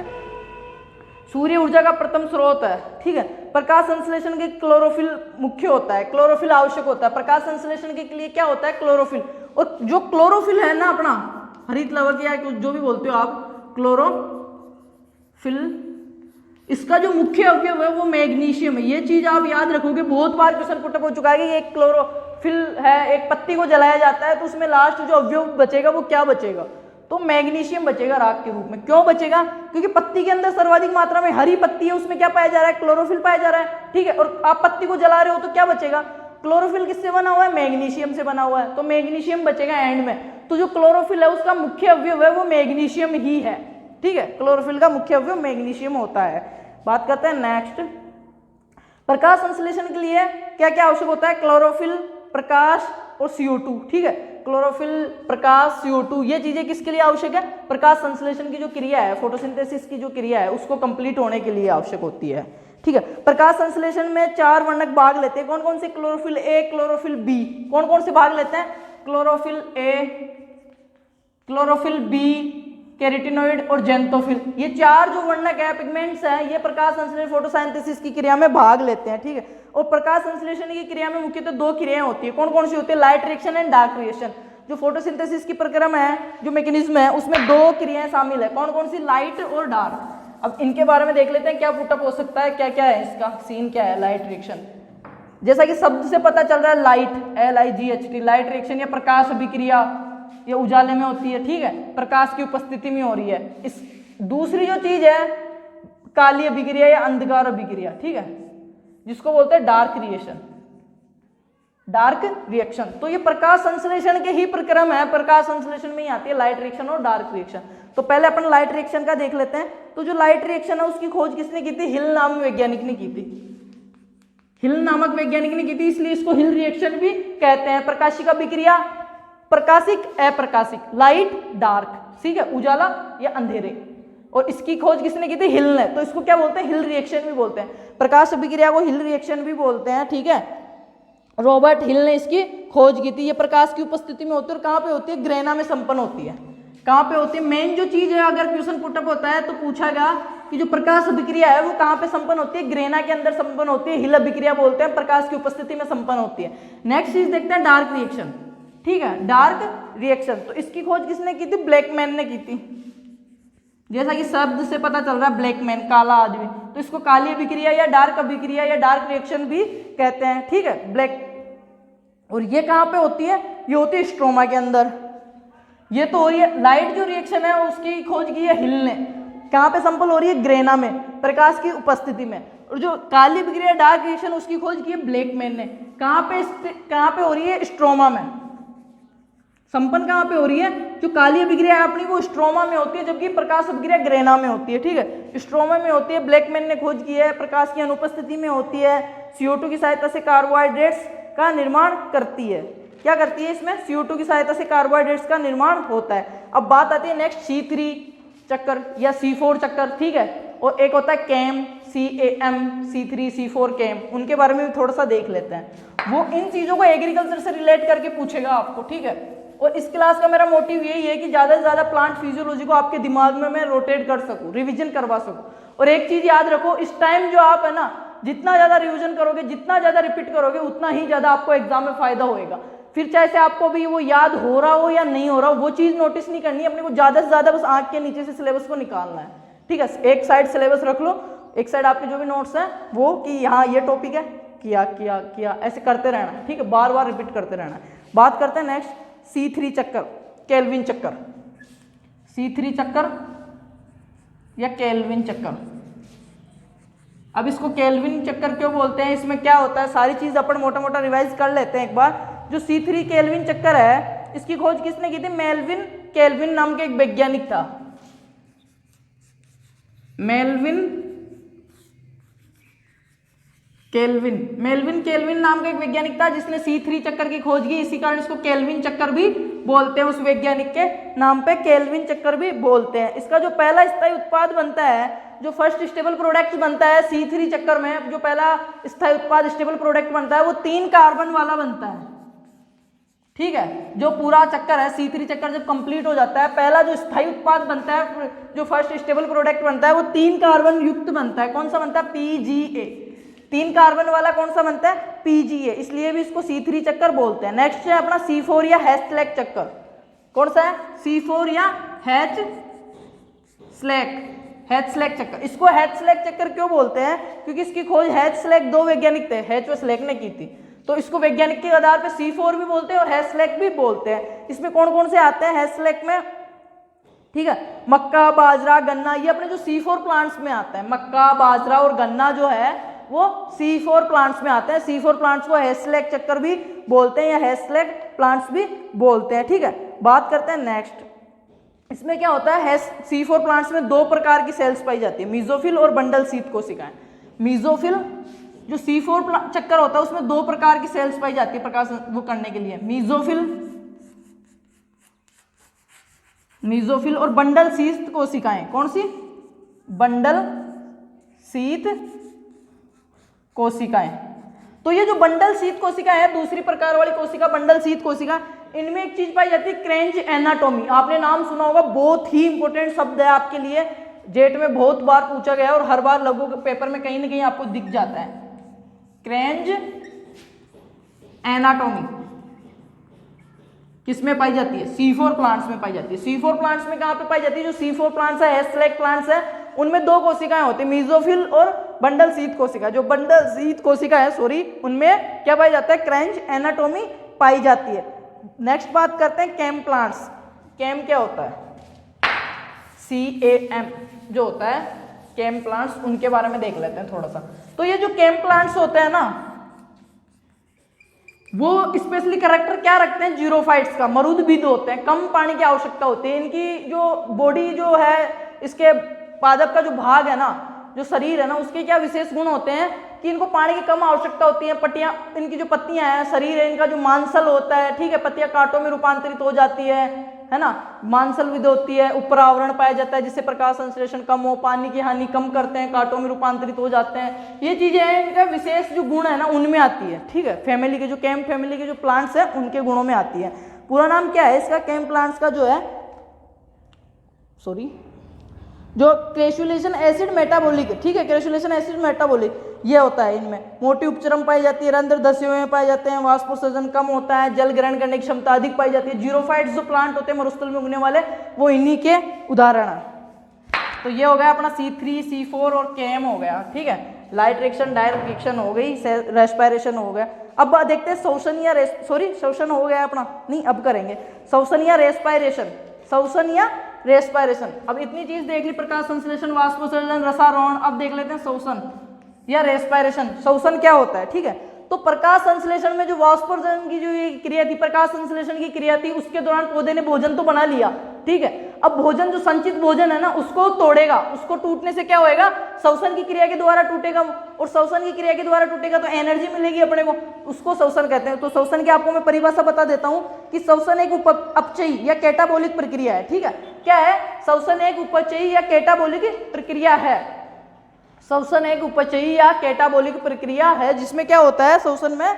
[SPEAKER 1] सूर्य ऊर्जा का प्रथम स्रोत है, ठीक है। प्रकाश संश्लेषण के क्लोरोफिल मुख्य होता है, क्लोरोफिल आवश्यक होता है। प्रकाश संश्लेषण के लिए क्या होता है? क्लोरोफिल। और जो क्लोरोफिल है ना, अपना हरित लवक या जो भी बोलते हो आप, क्लोरोफिल, इसका जो मुख्य अवयव है वो मैग्नीशियम है। ये चीज आप याद रखोगे, बहुत बार क्वेश्चन पुटअप हो चुका है कि एक क्लोरोफिल है, एक पत्ती को जलाया जाता है तो उसमें लास्ट जो अवयव बचेगा वो क्या बचेगा? तो मैग्नीशियम बचेगा राख के रूप में। क्यों बचेगा? क्योंकि पत्ती के अंदर सर्वाधिक मात्रा में हरी पत्ती है, उसमें क्या पाया जा रहा है? क्लोरोफिल पाया जा रहा है, ठीक है। और आप पत्ती को जला रहे हो तो क्या बचेगा? क्लोरोफिल किससे बना हुआ है? मैग्नीशियम से बना हुआ है, तो मैग्नीशियम बचेगा एंड में। तो जो क्लोरोफिल है उसका मुख्य अवयव है वो मैग्नीशियम ही है, ठीक है। क्लोरोफिल का मुख्य अवयव मैग्नीशियम होता है। बात करते हैं नेक्स्ट, प्रकाश संश्लेषण के लिए क्या क्या आवश्यक होता है? क्लोरोफिल, प्रकाश और CO2, ठीक है। क्लोरोफिल, प्रकाश, CO2 ये चीजें किसके लिए आवश्यक है? प्रकाश संश्लेषण की जो क्रिया है, फोटोसिंथेसिस की जो क्रिया है उसको कंप्लीट होने के लिए आवश्यक होती है, ठीक है। प्रकाश संश्लेषण में 4 वर्णक भाग लेते हैं। कौन कौन से? Chlorophyll A, chlorophyll B। कौन कौन से भाग लेते हैं? Chlorophyll A, chlorophyll B, carotenoid और जेंथोफिल। ये 4 जो वर्णक है, पिगमेंट्स है, ये प्रकाश संश्लेषण फोटोसिंथेसिस की क्रिया में भाग लेते हैं, ठीक है। और प्रकाश संश्लेषण की क्रिया में मुख्यतः 2 क्रियाएं होती है। कौन कौन सी होती है? Light reaction and dark reaction. जो फोटोसिंथेसिस की प्रक्रिया है, जो मैकेनिज्म है, उसमें 2 क्रियाएं शामिल है। कौन कौन सी? लाइट और डार्क। अब इनके बारे में देख लेते हैं, क्या पुटअप हो सकता है, क्या क्या है इसका सीन, क्या है लाइट रिएक्शन। जैसा कि शब्द से पता चल रहा है, लाइट, LIGHT, लाइट रिएक्शन या प्रकाश अभिक्रिया ये उजाले में होती है, ठीक है, प्रकाश की उपस्थिति में हो रही है। इस दूसरी जो चीज है काली अभिक्रिया या अंधकार अभिक्रिया, ठीक है, जिसको बोलते हैं डार्क रिएक्शन, डार्क रिएक्शन। तो ये प्रकाश संश्लेषण के ही प्रक्रम है, प्रकाश संश्लेषण में ही आती है लाइट रिएक्शन और डार्क रिएक्शन। तो पहले अपन लाइट रिएक्शन का देख लेते हैं। तो जो लाइट रिएक्शन है उसकी खोज किसने की थी? हिल नामक वैज्ञानिक ने की थी। हिल नामक वैज्ञानिक ने की थी, इसलिए इसको हिल रिएक्शन भी कहते हैं। प्रकाशिक अभिक्रिया, प्रकाशिक, अप्रकाशिक, लाइट, डार्क, ठीक है, उजाला या अंधेरे। और इसकी खोज किसने की थी? हिल ने। तो इसको क्या बोलते हैं? हिल रिएक्शन भी बोलते हैं। प्रकाश अभिक्रिया को हिल रिएक्शन भी बोलते हैं, ठीक है। रॉबर्ट हिल ने इसकी खोज की थी। ये प्रकाश की उपस्थिति में होती है और कहाँ पे होती है? ग्रेना में संपन्न होती है। कहाँ पे होती है? मेन जो चीज है, अगर क्वेश्चन पुटअप होता है तो पूछा गया कि जो प्रकाश अभिक्रिया है वो कहाँ पे संपन्न होती है? ग्रेना के अंदर संपन्न होती है। हिल अभिक्रिया बोलते हैं, प्रकाश की उपस्थिति में संपन्न होती है। नेक्स्ट चीज देखते हैं, डार्क रिएक्शन, ठीक है, डार्क रिएक्शन। तो इसकी खोज किसने की थी? ब्लैकमैन ने की थी। जैसा कि शब्द से पता चल रहा है, ब्लैकमैन, काला आदमी, तो इसको काली अभिक्रिया या डार्क अभिक्रिया या डार्क रिएक्शन भी कहते हैं, ठीक है, ब्लैक। और ये कहाँ पे होती है? ये होती है स्ट्रोमा के अंदर। ये तो हो रही है लाइट जो रिएक्शन है उसकी खोज की है हिल ने। कहाँ पे संपन्न हो रही है? ग्रेना में, प्रकाश की उपस्थिति में। और जो काली अभिक्रिया डार्क रिएक्शन उसकी खोज की है ब्लैकमैन ने। कहाँ पे हो रही है? स्ट्रोमा में। संपन्न कहाँ पे हो रही है? जो काली अभिक्रिया है अपनी वो स्ट्रोमा में होती है, जबकि प्रकाश अभिक्रिया ग्रेना में होती है, ठीक है, स्ट्रोमा में होती है। ब्लैकमैन ने खोज की है, प्रकाश की अनुपस्थिति में होती है। CO2 की सहायता से कार्बोहाइड्रेट्स का निर्माण करती है। क्या करती है? इसमें CO2 की सहायता से कार्बोहाइड्रेट्स का निर्माण होता है। अब बात आती है नेक्स्ट C3 चक्कर या C4 चक्कर, ठीक है। और एक होता है cam, CAM, C3, C4 cam, उनके बारे में भी थोड़ा सा देख लेते हैं। वो इन चीजों को एग्रीकल्चर से रिलेट करके पूछेगा आपको, ठीक है। और इस क्लास का मेरा मोटिव यही है कि ज्यादा से ज्यादा प्लांट फिजियोलॉजी को आपके दिमाग में मैं रोटेट कर सकूं, रिवीजन करवा सकूं। और एक चीज याद रखो, इस टाइम जो आप है ना, जितना ज्यादा रिवीजन करोगे, जितना ज्यादा रिपीट करोगे, उतना ही ज्यादा आपको एग्जाम में फायदा होएगा। फिर चाहे से आपको भी वो याद हो रहा हो या नहीं हो रहा हो, वो चीज नोटिस नहीं करनी है अपने को। ज्यादा से ज्यादा बस आंख के नीचे से सिलेबस को निकालना है, ठीक है। एक साइड सिलेबस रख लो, एक साइड आपके जो भी नोट्स हैं वो कि यहाँ ये टॉपिक है, किया किया किया, ऐसे करते रहना है, ठीक है, बार बार रिपीट करते रहना है। बात करते हैं नेक्स्ट C3 चक्कर, केल्विन चक्कर। C3 चक्कर या केल्विन चक्कर। अब इसको केल्विन चक्कर क्यों बोलते हैं, इसमें क्या होता है, सारी चीज अपन मोटा मोटा रिवाइज कर लेते हैं एक बार। जो C3 केल्विन चक्कर है इसकी खोज किसने की थी? मेल्विन केल्विन नाम के एक वैज्ञानिक था। मेल्विन केल्विन नाम का एक वैज्ञानिक था जिसने C3 चक्कर की खोज की। इसी कारण इसको केल्विन चक्कर भी बोलते हैं, उस वैज्ञानिक के नाम पे केल्विन चक्कर भी बोलते हैं। इसका जो पहला स्थायी उत्पाद बनता है, जो फर्स्ट स्टेबल प्रोडक्ट बनता है C3 चक्कर में, जो पहला स्थायी उत्पाद स्टेबल प्रोडक्ट बनता है वो 3 कार्बन वाला बनता है, ठीक है। जो पूरा चक्कर है C3 चक्कर जब कंप्लीट हो जाता है, पहला जो स्थायी उत्पाद बनता है, जो फर्स्ट स्टेबल प्रोडक्ट बनता है वो 3 कार्बन युक्त बनता है। कौन सा बनता है? PGA। 3 कार्बन वाला कौन सा बनता है? PGA, इसलिए भी इसको C3 चक्कर बोलते हैं। नेक्स्ट है अपना C4 या हैच-स्लैक चक्कर। कौन सा है? C4 या हैच-स्लैक चक्कर। इसको हैच-स्लैक चक्कर क्यों बोलते हैं? क्योंकि इसकी खोज हैच-स्लैक 2 वैज्ञानिक थे, हैच व स्लैक ने की थी। तो इसको वैज्ञानिक के आधार पे C4 भी बोलते हैं और हैच-स्लैक भी बोलते हैं। इसमें कौन कौन से आते हैं हैच-स्लैक में? ठीक है। मक्का, बाजरा, गन्ना ये अपने जो C4 प्लांट्स में आता है। मक्का, बाजरा और गन्ना जो है वो C4 प्लांट्स में आते हैं। C4 प्लांट्स को हैज़लैक चक्कर भी बोलते हैं या हैज़लैक प्लांट्स भी बोलते हैं। ठीक है, बात करते हैं नेक्स्ट। इसमें क्या होता है, C4 प्लांट्स में दो प्रकार की सेल्स पाई जाती है, मीजोफिल और बंडल शीत कोशिकाएं। मीजोफिल जो C4 चक्कर होता है उसमें दो प्रकार की सेल्स पाई जाती है प्रकाश वो करने के लिए, मीजोफिल और बंडल शीत कोशिकाएं। कौन सी? बंडल शीत कोशिकाएं। तो ये जो बंडल शीत कोशिका है, दूसरी प्रकार वाली कोशिका बंडल शीत कोशिका, इनमें एक चीज पाई जाती है क्रेंच एनाटोमी। आपने नाम सुना होगा, बहुत ही इंपॉर्टेंट शब्द है आपके लिए, जेट में बहुत बार पूछा गया है और हर बार लगभग पेपर में कहीं ना कहीं आपको दिख जाता है। क्रेंच एनाटोमी किसमें पाई जाती है? C4 प्लांट्स में पाई जाती है। C4 प्लांट्स में कहां पे पाई जाती है? जो C4 प्लांट्स है, हैज़लैक प्लांट्स है, उनमें दो कोशिकाएं होती है, मीजोफिल और बंडल शीत कोशिका। जो बंडल शीत कोशिका है उनमें क्या पाया जाता है? क्रेंच एनाटोमी पाई जाती है। नेक्स्ट बात करते हैं कैम प्लांट्स। कैम क्या होता है? CAM जो होता है कैम प्लांट्स, उनके बारे में देख लेते हैं थोड़ा सा। तो ये जो कैम प्लांट्स होते हैं ना, वो स्पेशली कैरेक्टर क्या रखते हैं? जीरोफाइट्स का, मरुदभिद होते हैं, कम पानी की आवश्यकता होती है। इनकी जो बॉडी जो है, इसके पादप का जो भाग है ना, जो शरीर है ना, उसके क्या विशेष गुण होते हैं कि इनको पानी की कम आवश्यकता होती है। पत्तियां, इनकी जो पत्तियां हैं, शरीर है, इनका जो मांसल होता है, ठीक है, पत्तियां कांटों में रूपांतरित हो जाती है ना, मांसल विधि होती है, ऊपर आवरण पाया जाता है जिससे प्रकाश संश्लेषण कम हो, पानी की हानि कम करते हैं, कांटों में रूपांतरित हो जाते हैं। ये चीजें हैं, इनका विशेष जो गुण है ना उनमें आती है। ठीक है, फैमिली के जो कैम फैमिली के जो प्लांट्स है उनके गुणों में आती है। पूरा नाम क्या है इसका? कैम प्लांट्स का जो है, जो क्रेसुलेशन एसिड मेटाबॉलिक, ठीक है, क्रेसुलेशन एसिड मेटाबॉलिक ये होता है। इनमें मोटी उपचरम पाई जाती है, रंध्र धसे हुए पाए जाते हैं, वाष्पोत्सर्जन कम होता है, जल ग्रहण करने की क्षमता अधिक पाई जाती है। जीरोफाइट्स जो प्लांट होते हैं मरुस्थल में उगने वाले, वो इन्हीं के उदाहरण हैं। तो ये हो गया अपना C3, C4 और कैम हो गया। ठीक है, लाइट रिएक्शन, डायरेक्ट रिएक्शन हो गई, रेस्पिरेशन हो गया। अब देखते हैं शोषण या शोषण हो गया अपना, नहीं अब करेंगे शोषण या रेस्पिरेशन। शोषण या रेस्पिरेशन, अब इतनी चीज देख ली, प्रकाश संश्लेषण, वाष्पोत्सर्जन, रसारोहण। अब देख लेते हैं शोषण या रेस्पिरेशन। शोषण क्या होता है? ठीक है, तो प्रकाश संश्लेषण में जो वाष्पोत्सर्जन की जो ये क्रिया थी, प्रकाश संश्लेषण की क्रिया थी, उसके दौरान पौधे ने भोजन तो बना लिया, ठीक है। अब भोजन जो संचित भोजन है ना, उसको तोड़ेगा, उसको टूटने से क्या होएगा? शोषण की क्रिया के द्वारा टूटेगा, और शोषण की क्रिया के द्वारा टूटेगा तो एनर्जी मिलेगी अपने को, उसको शोषण कहते हैं। तो शोषण की आपको मैं परिभाषा बता देता हूं कि शोषण एक अपचयी या कैटाबोलिक प्रक्रिया है। ठीक है, क्या है? शोषण एक उपचयी या कैटाबोलिक प्रक्रिया है। शोषण एक उपचयी या कैटाबोलिक प्रक्रिया है, जिसमें क्या होता है? शोषण में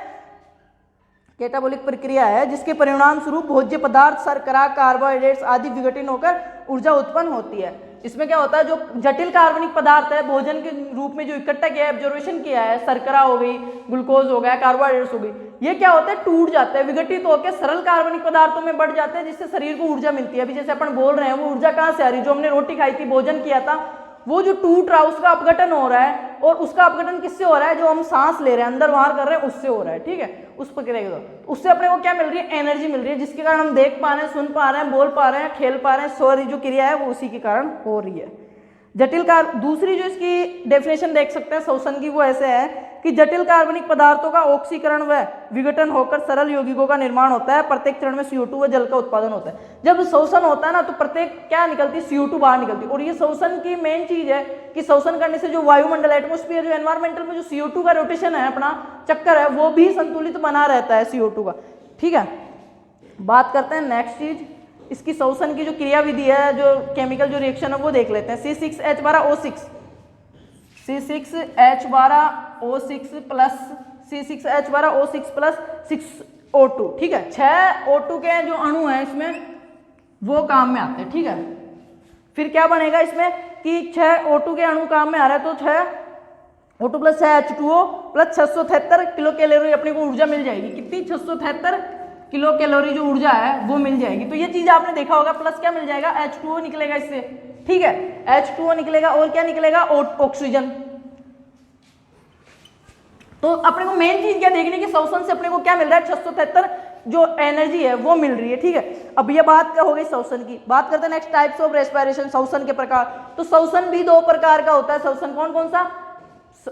[SPEAKER 1] कैटाबोलिक प्रक्रिया है जिसके परिणाम स्वरूप भोज्य पदार्थ, शर्करा, कार्बोहाइड्रेट्स आदि विघटित होकर ऊर्जा उत्पन्न होती है। इसमें क्या होता है? जो जटिल कार्बनिक पदार्थ है, भोजन के रूप में जो इकट्ठा किया है, एब्जॉर्प्शन किया है, शर्करा हो गई, ग्लूकोज हो गया, कार्बोहाइड्रेट्स हो गई, ये क्या होता है? टूट जाते हैं, विघटित होकर सरल कार्बनिक पदार्थों में बढ़ जाते हैं, जिससे शरीर को ऊर्जा मिलती है। अभी जैसे अपन बोल रहे हैं, वो ऊर्जा कहाँ से आ रही है? जो हमने रोटी खाई थी, भोजन किया था, वो जो टूट रहा है उसका अपघटन हो रहा है, और उसका अपघटन किससे हो रहा है? जो हम सांस ले रहे हैं, अंदर बाहर कर रहे हैं, उससे हो रहा है। ठीक है, उस प्रक्रिया के दौरान उससे अपने को क्या मिल रही है? एनर्जी मिल रही है, जिसके कारण हम देख पा रहे हैं, सुन पा रहे हैं, बोल पा रहे हैं, खेल पा रहे हैं। सॉरी, जो क्रिया है वो उसी के कारण हो रही है। जटिल दूसरी जो इसकी डेफिनेशन देख सकते हैं शोषण की, वो ऐसे है कि जटिल कार्बनिक पदार्थों का ऑक्सीकरण व विघटन होकर सरल यौगिकों का निर्माण होता है। प्रत्येक चरण में CO2 व जल का उत्पादन होता है। जब शोषण होता है ना, तो प्रत्येक क्या निकलती है? CO2 बाहर निकलती है। और ये शोषण की मेन चीज है कि शोषण करने से जो वायुमंडल, एटमोस्फियर, जो एनवायरमेंटल में जो CO2 का रोटेशन है, अपना चक्कर है, वो भी संतुलित बना रहता है CO2 का। ठीक है, बात करते हैं नेक्स्ट चीज, इसकी शोषण की जो क्रिया विधि है, जो केमिकल जो रिएक्शन है, वो देख लेते हैं। C6H12O6 plus C6H12O6 plus 6O2। ठीक है, 6 O2 के जो अणु हैं इसमें, वो काम में आते हैं। ठीक है, फिर क्या बनेगा इसमें कि 6 O2 के अणु काम में आ रहा है, तो 6 O2 plus 6 H2O plus 673 kilo calorie अपने को ऊर्जा मिल जाएगी। कितनी? 673 किलो कैलोरी जो ऊर्जा है वो मिल जाएगी। तो ये चीज आपने देखा होगा। प्लस क्या मिल जाएगा? H2O निकलेगा इससे। ठीक है, H2O निकलेगा, और क्या निकलेगा? ऑक्सीजन। तो अपने को मेन चीज क्या देखने की, शोषण से अपने को क्या मिल रहा है? 673 जो एनर्जी है वो मिल रही है, ठीक है। अब ये बात हो गई श्वसन की। बात करते हैं नेक्स्ट टाइप्स ऑफ रेस्पिरेशन, श्वसन के प्रकार। तो श्वसन भी दो प्रकार का होता है। श्वसन कौन कौन सा?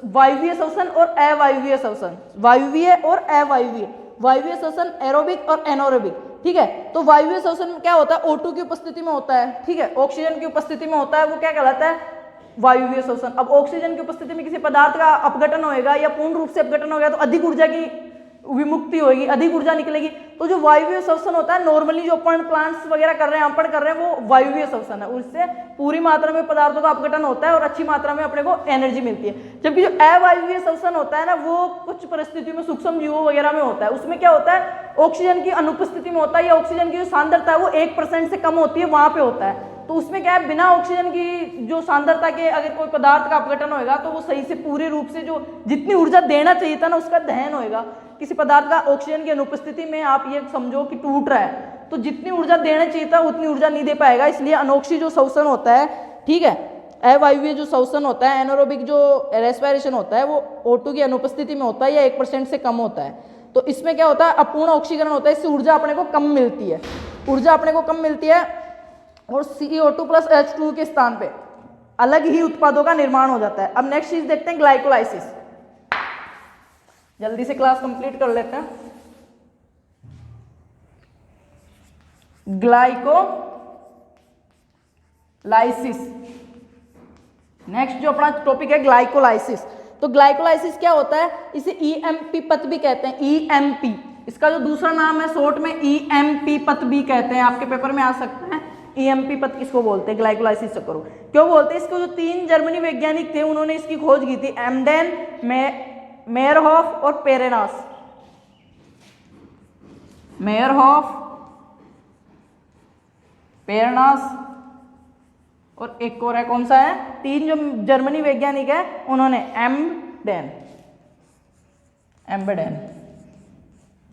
[SPEAKER 1] वायवीय श्वसन और अवायवीय श्वसन। वायवीय और अवायवीय। वायवीय श्वसन एरोबिक और एनारोबिक, ठीक है। तो वायवीय श्वसन में क्या होता है? O2 की उपस्थिति में होता है, ठीक है, ऑक्सीजन की उपस्थिति में होता है, वो क्या कहलाता है? वायवीय श्वसन। अब ऑक्सीजन की उपस्थिति में किसी पदार्थ का अपघटन होएगा या पूर्ण रूप से अपघटन होगा तो अधिक ऊर्जा की विमुक्ति होगी, अधिक ऊर्जा निकलेगी। तो जो वायवीय श्वसन होता है, नॉर्मली जो अपन प्लांट्स वगैरह कर रहे हैं, अंपण कर रहे हैं, वो वायवीय श्वसन है। उससे पूरी मात्रा में पदार्थों का अपघटन होता है और अच्छी मात्रा में अपने को एनर्जी मिलती है। जबकि जो अवायवीय श्वसन होता है ना, वो कुछ परिस्थितियों में सूक्ष्म जीवों वगैरह में होता है। उसमें क्या होता है? ऑक्सीजन की अनुपस्थिति में होता है या ऑक्सीजन की जो सांद्रता है वो 1% से कम होती है, वहां पे होता है। तो उसमें क्या है? बिना ऑक्सीजन की जो सांद्रता के अगर कोई पदार्थ का अपघटन होएगा तो वो सही से पूरी रूप से जो जितनी ऊर्जा देना चाहिए था ना, उसका दहन होएगा। किसी पदार्थ का ऑक्सीजन की अनुपस्थिति में आप ये समझो कि टूट रहा है, तो जितनी ऊर्जा देना चाहिए था उतनी ऊर्जा नहीं दे पाएगा। इसलिए अनोक्सी जो श्वसन होता है, ठीक है, अवायवीय जो श्वसन होता है, एनारोबिक जो रेस्पिरेशन होता है, वो O2 की अनुपस्थिति में होता है या 1% से कम होता है। तो इसमें क्या होता है? अपूर्ण ऑक्सीकरण होता है, इससे ऊर्जा अपने को कम मिलती है, ऊर्जा अपने को कम मिलती है और CO2 प्लस H2 के स्थान पे अलग ही उत्पादों का निर्माण हो जाता है। अब नेक्स्ट चीज देखते हैं, ग्लाइकोलाइसिस। जल्दी से क्लास कंप्लीट कर लेते हैं। ग्लाइकोलाइसिस, नेक्स्ट जो अपना टॉपिक है ग्लाइकोलाइसिस। तो ग्लाइकोलाइसिस क्या होता है? इसे EMP पथ भी कहते हैं, EMP। इसका जो दूसरा नाम है शॉर्ट में EMP पथ भी कहते हैं, आपके पेपर में आ सकता है। EMP पथ किसको बोलते हैं? ग्लाइकोलाइसिस चक्र। क्यों बोलते हैं इसको? जो 3 जर्मनी वैज्ञानिक थे उन्होंने इसकी खोज की थी, एम्डेन, मेयरहॉफ और पेरेनास। मेयरहॉफ, पेरेनास और एक और है, कौन सा है? 3 जो जर्मनी वैज्ञानिक है उन्होंने एम्बेडेन।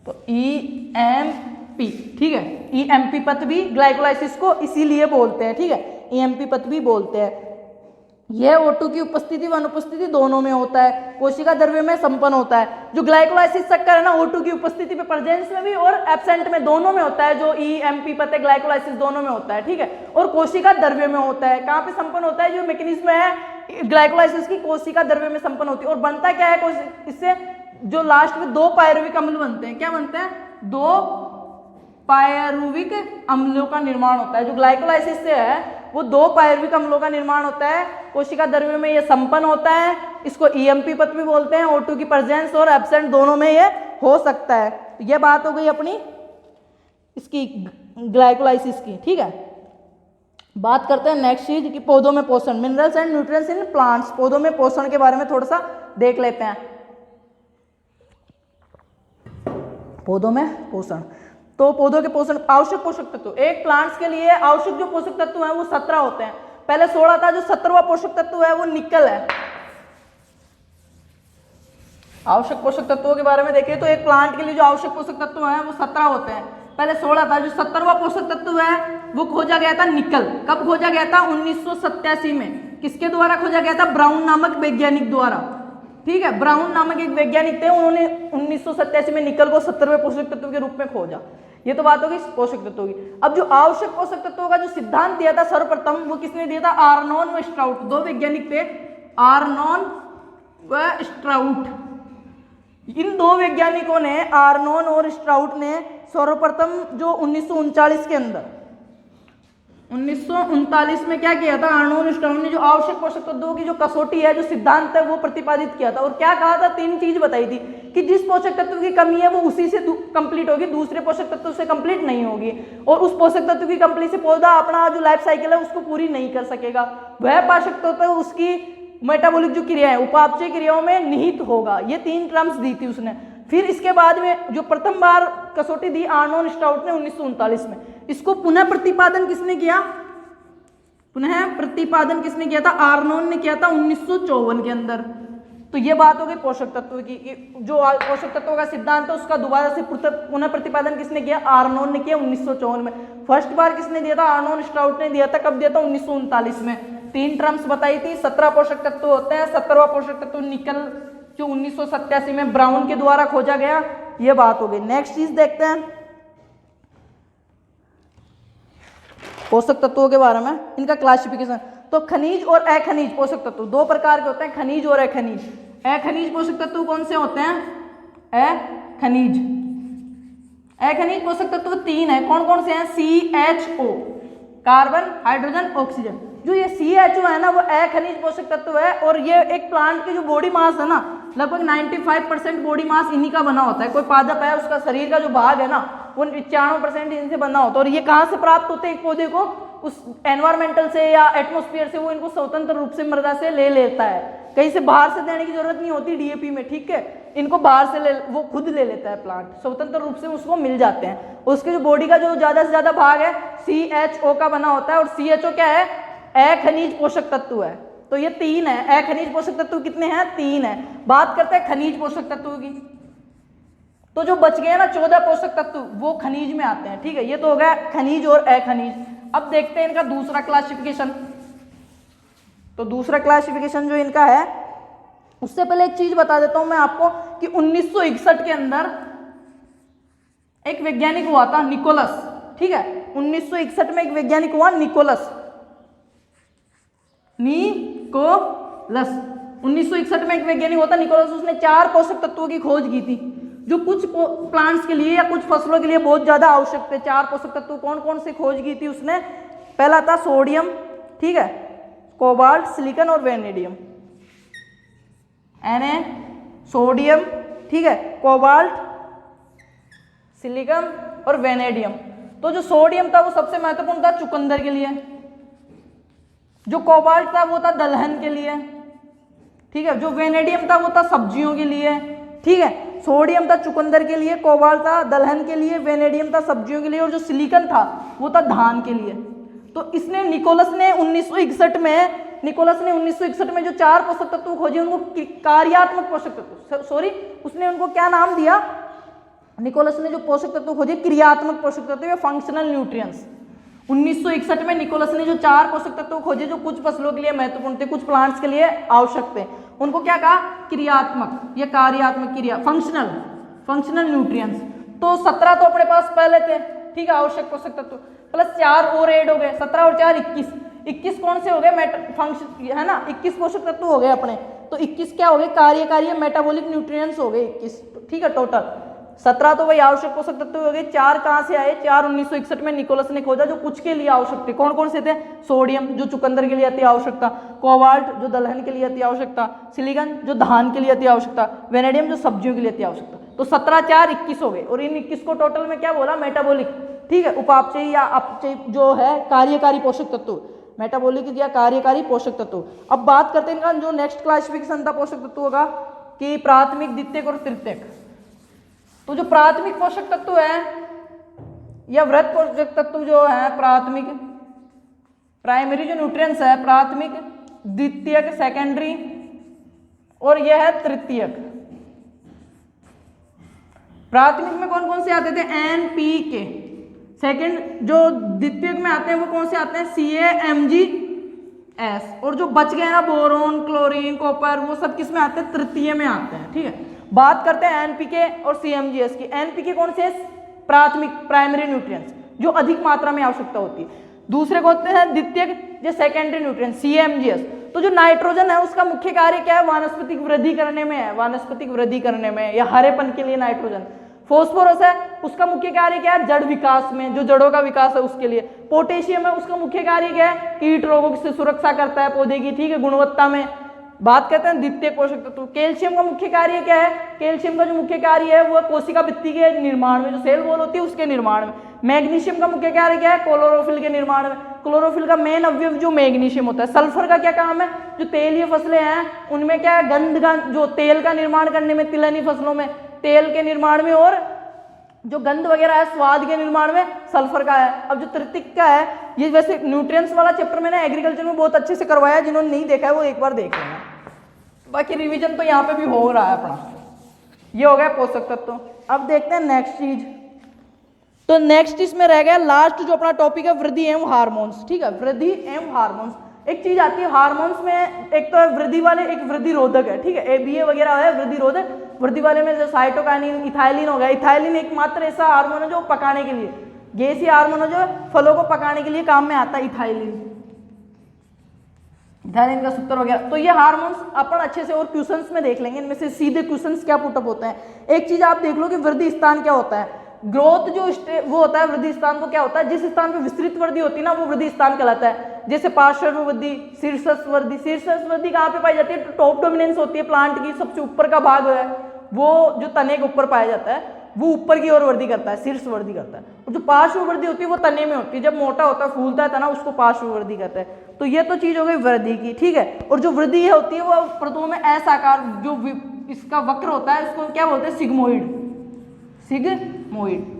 [SPEAKER 1] तो EMP, ठीक है, EMP पथ भी ग्लाइकोलाइसिस को इसीलिए बोलते हैं, ठीक है, EMP पथ भी बोलते हैं। यह O2 की उपस्थिति व अनुपस्थिति दोनों में होता है, कोशिका द्रव्य में संपन्न होता है। जो ग्लाइकोलाइसिस चक्कर है ना, O2 की उपस्थिति में, प्रेजेंस में भी और एब्सेंट में, दोनों में होता है। जो EMP पथ है ग्लाइकोलाइसिस दोनों में होता है, ठीक है, और कोशिका द्रव्य में होता है। कहाँ पे संपन्न होता है? जो मैकेनिज्म है ग्लाइकोलाइसिस की, कोशिका द्रव्य में संपन्न होती है। और बनता क्या है इससे? जो लास्ट में 2 पायरुविक अम्ल बनते हैं। क्या बनते हैं? 2 पायरुविक अम्लों का निर्माण होता है। जो ग्लाइकोलाइसिस से है वो 2 पायरुविक अम्लों का निर्माण होता है, कोशिका द्रव्य में ये संपन्न होता है। इसको EMP पथ भी बोलते हैं। O2 की प्रेजेंस और एब्सेंट दोनों में ये हो सकता है। तो ये बात हो गई अपनी इसकी ग्लाइकोलाइसिस की, ठीक है। बात करते हैं नेक्स्ट चीज की पौधों में पोषण, minerals and nutrients in plants. पौधों में पोषण के बारे में थोड़ा सा देख लेते हैं। पौधों में पोषण, तो पौधों के पोषण, आवश्यक पोषक तत्व। एक प्लांट्स के लिए आवश्यक जो पोषक तत्व है वो 17 होते हैं। पहले 16 था, जो 17वां पोषक तत्व है वो निकल है। आवश्यक पोषक तत्वों के बारे में देखें तो एक प्लांट के लिए जो आवश्यक पोषक तत्व है वो 17 होते हैं। पहले 16 था, जो 17वां पोषक तत्व है वो खोजा गया था निकल। कब खोजा गया था? 1987 में। किसके द्वारा खोजा गया था? ब्राउन नामक वैज्ञानिक द्वारा, ठीक है। ब्राउन नामक एक वैज्ञानिक थे, उन्होंने 1987 में निकल को 17वें पोषक तत्व के रूप में खोजा। ये तो बात होगी पोषक तत्वों की। अब जो आवश्यक पोषक तत्वों का जो सिद्धांत दिया था सर्वप्रथम, वो किसने दिया था? आर्नोन व स्ट्राउट। 2 वैज्ञानिक थे, आर्नोन व स्ट्राउट। इन 2 वैज्ञानिकों ने, आर्नोन और स्ट्राउट ने सर्वप्रथम जो 1939 के अंदर 1939 में क्या किया था? आर्नोन स्ट्राउट ने जो आवश्यक पोषक तत्वों की जो कसौटी है, जो सिद्धांत है, वो प्रतिपादित किया था। और क्या कहा था? 3 चीज बताई थी कि जिस पोषक तत्व की कमी है वो उसी से कंप्लीट होगी, दूसरे पोषक तत्व से कंप्लीट नहीं होगी। और उस पोषक तत्व की कमी से पौधा अपना जो लाइफ साइकिल है उसको पूरी नहीं कर सकेगा। वह पोषक तत्व उसकी मेटाबॉलिक जो क्रिया है, उपापचय क्रियाओं में निहित होगा। ये 3 टर्म्स दी थी उसने। फिर इसके बाद में जो प्रथम बार कसौटी दी आर्नोन स्ट्राउट ने 1939 में, इसको पुनः प्रतिपादन किसने किया? पुनः प्रतिपादन किसने किया था? आर्नोन ने किया था 1954 के अंदर। तो ये बात हो गई पोषक तत्व की, जो पोषक तत्वों का सिद्धांत है उसका दोबारा से पुनः प्रतिपादन किसने किया? आर्नोन ने किया 1954 में। फर्स्ट बार किसने दिया था? आर्नोन स्ट्राउट ने दिया था। कब दिया था? 1939 में। 3 टर्म्स बताई थी। 17 पोषक तत्व होते हैं। 17वां पोषक तत्व निकल, जो 1987 में ब्राउन के द्वारा खोजा गया। ये बात हो गई। नेक्स्ट चीज देखते हैं, पोषक तत्वों के बारे में, इनका क्लासिफिकेशन। तो खनिज और अखनिज पोषक तत्व दो प्रकार के होते हैं, खनिज और अखनिज। अखनिज पोषक तत्व कौन से होते हैं? अखनिज पोषक तत्व 3 है। कौन कौन से हैं? CHO, carbon, hydrogen, oxygen. जो ये CHO है ना, वो अखनिज पोषक तत्व है, और ये एक प्लांट की जो बॉडी मास है ना, लगभग 95% बॉडी मास इन्हीं का बना होता है। कोई पादप है, उसका शरीर का जो भाग है ना, वो 95% इनसे बना होता है। और ये कहाँ से प्राप्त होते हैं? एक पौधे को उस एनवायरमेंटल से या एटमॉस्फेयर से वो इनको स्वतंत्र रूप से मृदा से ले लेता है, कहीं से बाहर से देने की जरूरत नहीं होती DAP में, ठीक है। इनको बाहर से वो खुद ले लेता है प्लांट, स्वतंत्र रूप से उसको मिल जाते हैं। उसके जो बॉडी का जो ज्यादा से ज्यादा भाग है CHO का बना होता है, और CHO क्या है? अखनिज पोषक तत्व है। तो ये 3 है। अखनिज पोषक तत्व कितने हैं? 3 है। बात करते हैं खनिज पोषक तत्व की। तो जो बच गए ना 14 पोषक तत्व, वो खनिज में आते हैं, ठीक है। ये तो हो गया खनिज और अखनिज। अब देखते हैं इनका दूसरा क्लासिफिकेशन। तो दूसरा क्लासिफिकेशन जो इनका है, उससे पहले एक चीज बता देता हूं मैं आपको कि 1961 के अंदर एक वैज्ञानिक हुआ था, निकोलस, ठीक है। 1961 में एक वैज्ञानिक हुआ, निकोलस। 1961 में एक वैज्ञानिक होता निकोलस। उसने 4 पोषक तत्वों की खोज की थी, जो कुछ प्लांट्स के लिए या कुछ फसलों के लिए बहुत ज्यादा आवश्यक थे। 4 पोषक तत्व कौन कौन से खोज की थी उसने? पहला था सोडियम, ठीक है, कोबाल्ट, सिलिकॉन और वेनेडियम। सोडियम, ठीक है, कोबाल्ट, सिलिकॉन और वेनेडियम। तो जो सोडियम था वो सबसे महत्वपूर्ण था चुकंदर के लिए। जो कोबाल्ट था वो था दलहन के लिए, ठीक है। जो वेनेडियम था वो था सब्जियों के लिए, ठीक है। सोडियम था चुकंदर के लिए, कोबाल्ट था दलहन के लिए, वेनेडियम था सब्जियों के लिए, और जो सिलिकॉन था वो था धान के लिए। तो इसने निकोलस ने 1961 में जो 4 पोषक तत्व खोजे, उनको कार्यात्मक पोषक तत्व, सॉरी, उसने उनको क्या नाम दिया? निकोलस ने जो पोषक तत्व खोजे, क्रियात्मक पोषक तत्व या फंक्शनल न्यूट्रिएंट्स। 1961 में निकोलस ने जो 4 पोषक तत्व खोजे, जो कुछ फसलों के लिए महत्वपूर्ण थे, कुछ प्लांट्स के लिए आवश्यक थे, उनको क्या कहा? क्रियात्मक या कार्यात्मक, क्रिया, फंक्शनल न्यूट्रिएंट्स। तो 17 तो अपने पास पहले थे, ठीक है, आवश्यक पोषक तत्व, प्लस 4 और ऐड हो गए, 17 और 4 21। 21 कौन से हो गए? फंक्शन है ना, 21 पोषक तत्व हो गए अपने। तो 21 क्या हो गए? कार्यकारी मेटाबॉलिक न्यूट्रिएंट्स हो गए 21, ठीक है। टोटल 17 तो वही आवश्यक पोषक तत्व हो गए। 4 कहां से आए? 4 1961 में निकोलस ने खोजा, जो कुछ के लिए आवश्यक थे। कौन कौन से थे? सोडियम, जो चुकंदर के लिए अति आवश्यक था, कोबाल्ट, जो दलहन के लिए अति आवश्यक था, सिलिकॉन, जो धान के लिए अति आवश्यक था, वेनेडियम, जो सब्जियों के लिए अति आवश्यक था। तो 17 4 21 हो गए, और इन 21 को टोटल में क्या बोला? मेटाबॉलिक, ठीक है, उपापचयी या अपचयी जो है कार्यकारी पोषक तत्व, मेटाबॉलिक या कार्यकारी पोषक तत्व। अब बात करते हैं इनका जो नेक्स्ट क्लासिफिकेशन था पोषक तत्वों का, कि प्राथमिक, द्वितीयक और तृतीयक। तो जो प्राथमिक पोषक तत्व है या वृहत पोषक तत्व जो है, प्राथमिक, प्राइमरी जो न्यूट्रिएंट्स है, प्राथमिक, द्वितीयक, सेकेंडरी, और यह है तृतीयक। प्राथमिक में कौन कौन से आते थे? NPK। सेकंड जो द्वितीयक में आते हैं वो कौन से आते हैं? CaMgS। और जो बच गए ना, बोरोन, क्लोरीन, कॉपर, वो सब किस में आते हैं? तृतीय में आते हैं, ठीक है। बात करते हैं NPK और CaMgS की। NPK कौन से? प्राथमिक, प्राइमरी न्यूट्रिएंट्स, जो अधिक मात्रा में आवश्यकता होती है। दूसरे को होते हैं द्वितीयक, जो सेकेंडरी न्यूट्रिएंट्स, CaMgS। तो जो नाइट्रोजन है उसका मुख्य कार्य क्या है? वानस्पतिक वृद्धि करने में है, वानस्पतिक वृद्धि करने में या हरेपन के लिए नाइट्रोजन। फॉस्फोरस है, उसका मुख्य कार्य क्या है? जड़ विकास में, जो जड़ों का विकास है उसके लिए। पोटेशियम है, उसका मुख्य कार्य क्या है? कीट रोगों से सुरक्षा करता है पौधे की, ठीक है, गुणवत्ता में। बात करते हैं द्वितीय पोषक तत्व। कैल्शियम का मुख्य कार्य क्या है? कैल्शियम का जो मुख्य कार्य है वो कोशिका भित्ति के निर्माण में, जो सेल वॉल होती है उसके निर्माण में। मैग्नीशियम का मुख्य कार्य क्या है? क्लोरोफिल के निर्माण में। क्लोरोफिल का मेन अवयव जो मैग्नीशियम होता है। सल्फर का क्या काम है? जो तेलीय फसलें हैं उनमें क्या है? गंध का, जो तेल का निर्माण करने में, तिलहनी फसलों में तेल के निर्माण में, और जो गंध वगैरह है स्वाद के निर्माण में सल्फर का है। अब जो तृतीयक का है, ये वैसे न्यूट्रिएंट्स वाला चैप्टर मैंने एग्रीकल्चर में बहुत अच्छे से करवाया, जिन्होंने नहीं देखा है वो एक बार देख लेना, बाकी रिवीजन तो यहाँ पे भी हो रहा है अपना। ये हो गया पोषक तत्व। अब देखते हैं नेक्स्ट चीज। तो नेक्स्ट इसमें रह गया लास्ट जो अपना टॉपिक है, वृद्धि एवं हार्मोन्स, ठीक है, वृद्धि एवं हार्मोन्स। एक चीज आती है हार्मोन्स में, एक तो वृद्धि वाले, एक वृद्धि रोधक है, ठीक है, ABA वगैरह है वृद्धि रोधक। वृद्धि वाले में जो साइटोकाइनिन, इथाइलिन हो गया। इथाइलिन एकमात्र ऐसा हार्मोन है जो पकाने के लिए, गैसीय हार्मोन जो फलों को पकाने के लिए काम में आता है, इथाइलिन, इथाइलिन का सूत्र वगैरह। तो ये हार्मोन्स अपन अच्छे से और क्वेश्चंस में देख लेंगे, इनमें से सीधे क्वेश्चंस क्या पुटअप होते हैं। एक चीज आप देख लो कि वृद्धि स्थान क्या होता है। ग्रोथ जो वो होता है वृद्धि स्थान, तो क्या होता है, जिस स्थान पे विस्तृत वृद्धि होती है ना वो वृद्धि स्थान कहलाता है। जैसे पार्श्व वृद्धि, शीर्षस्थ वृद्धि। शीर्षस्थ वृद्धि कहाँ पे पाई जाती है, तो टॉप डोमिनेंस होती है प्लांट की, सबसे ऊपर का भाग है वो जो तने के ऊपर पाया जाता है, वो ऊपर की ओर वृद्धि करता है, शीर्ष वृद्धि करता है। और जो पार्श्व वृद्धि होती है वो तने में होती है, जब मोटा होता है फूलता है तना, उसको पार्श्व वृद्धि कहते हैं। तो ये तो चीज हो गई वृद्धि की, ठीक है। और जो वृद्धि होती है वो प्रथम में ऐसा आकार जो इसका वक्र होता है इसको क्या बोलते हैं, सिग्मोइड, सिग्मोइड।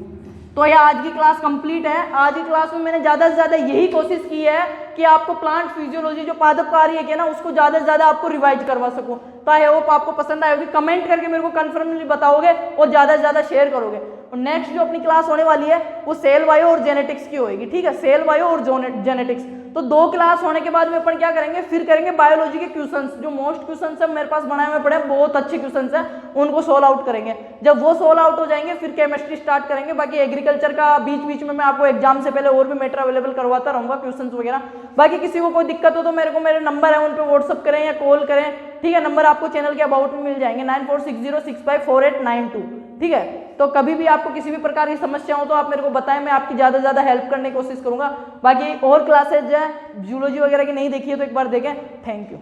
[SPEAKER 1] तो ये आज की क्लास कंप्लीट है। आज की क्लास में मैंने ज़्यादा से ज़्यादा यही कोशिश की है कि आपको प्लांट फिजियोलॉजी जो पादप कार्य है ना उसको ज़्यादा से ज़्यादा आपको रिवाइज करवा सकूं। तो आई होप आपको पसंद आए होगी। कमेंट करके मेरे को कन्फर्मली बताओगे और ज़्यादा से ज़्यादा शेयर करोगे। और नेक्स्ट जो अपनी क्लास होने वाली है वो सेल बायो और जेनेटिक्स की होगी, ठीक है, सेल बायो और जेनेटिक्स। तो 2 क्लास होने के बाद में अपन क्या करेंगे, फिर करेंगे बायोलॉजी के क्वेश्चंस। जो मोस्ट क्वेश्चंस है मेरे पास बनाए हुए पड़े हैं, बहुत अच्छे क्वेश्चंस हैं, उनको सोल्व आउट करेंगे। जब वो सोल्व आउट हो जाएंगे फिर केमिस्ट्री स्टार्ट करेंगे। बाकी एग्रीकल्चर का बीच बीच में मैं आपको एग्जाम से पहले और भी मैटर अवेलेबल करवाता रहूंगा, क्वेश्चंस वगैरह। बाकी किसी को कोई दिक्कत हो तो मेरे को मेरे नंबर है उन पर व्हाट्सअप करें या कॉल करें, ठीक है। नंबर आपको चैनल के अबाउट में मिल जाएंगे 9460654892, ठीक है। तो कभी भी आपको किसी भी प्रकार की समस्या हो तो आप मेरे को बताएं, मैं आपकी ज़्यादा से ज़्यादा हेल्प करने की कोशिश करूंगा। बाकी और क्लासेज जो है जूलॉजी वगैरह की नहीं देखी है तो एक बार देखें। Thank you.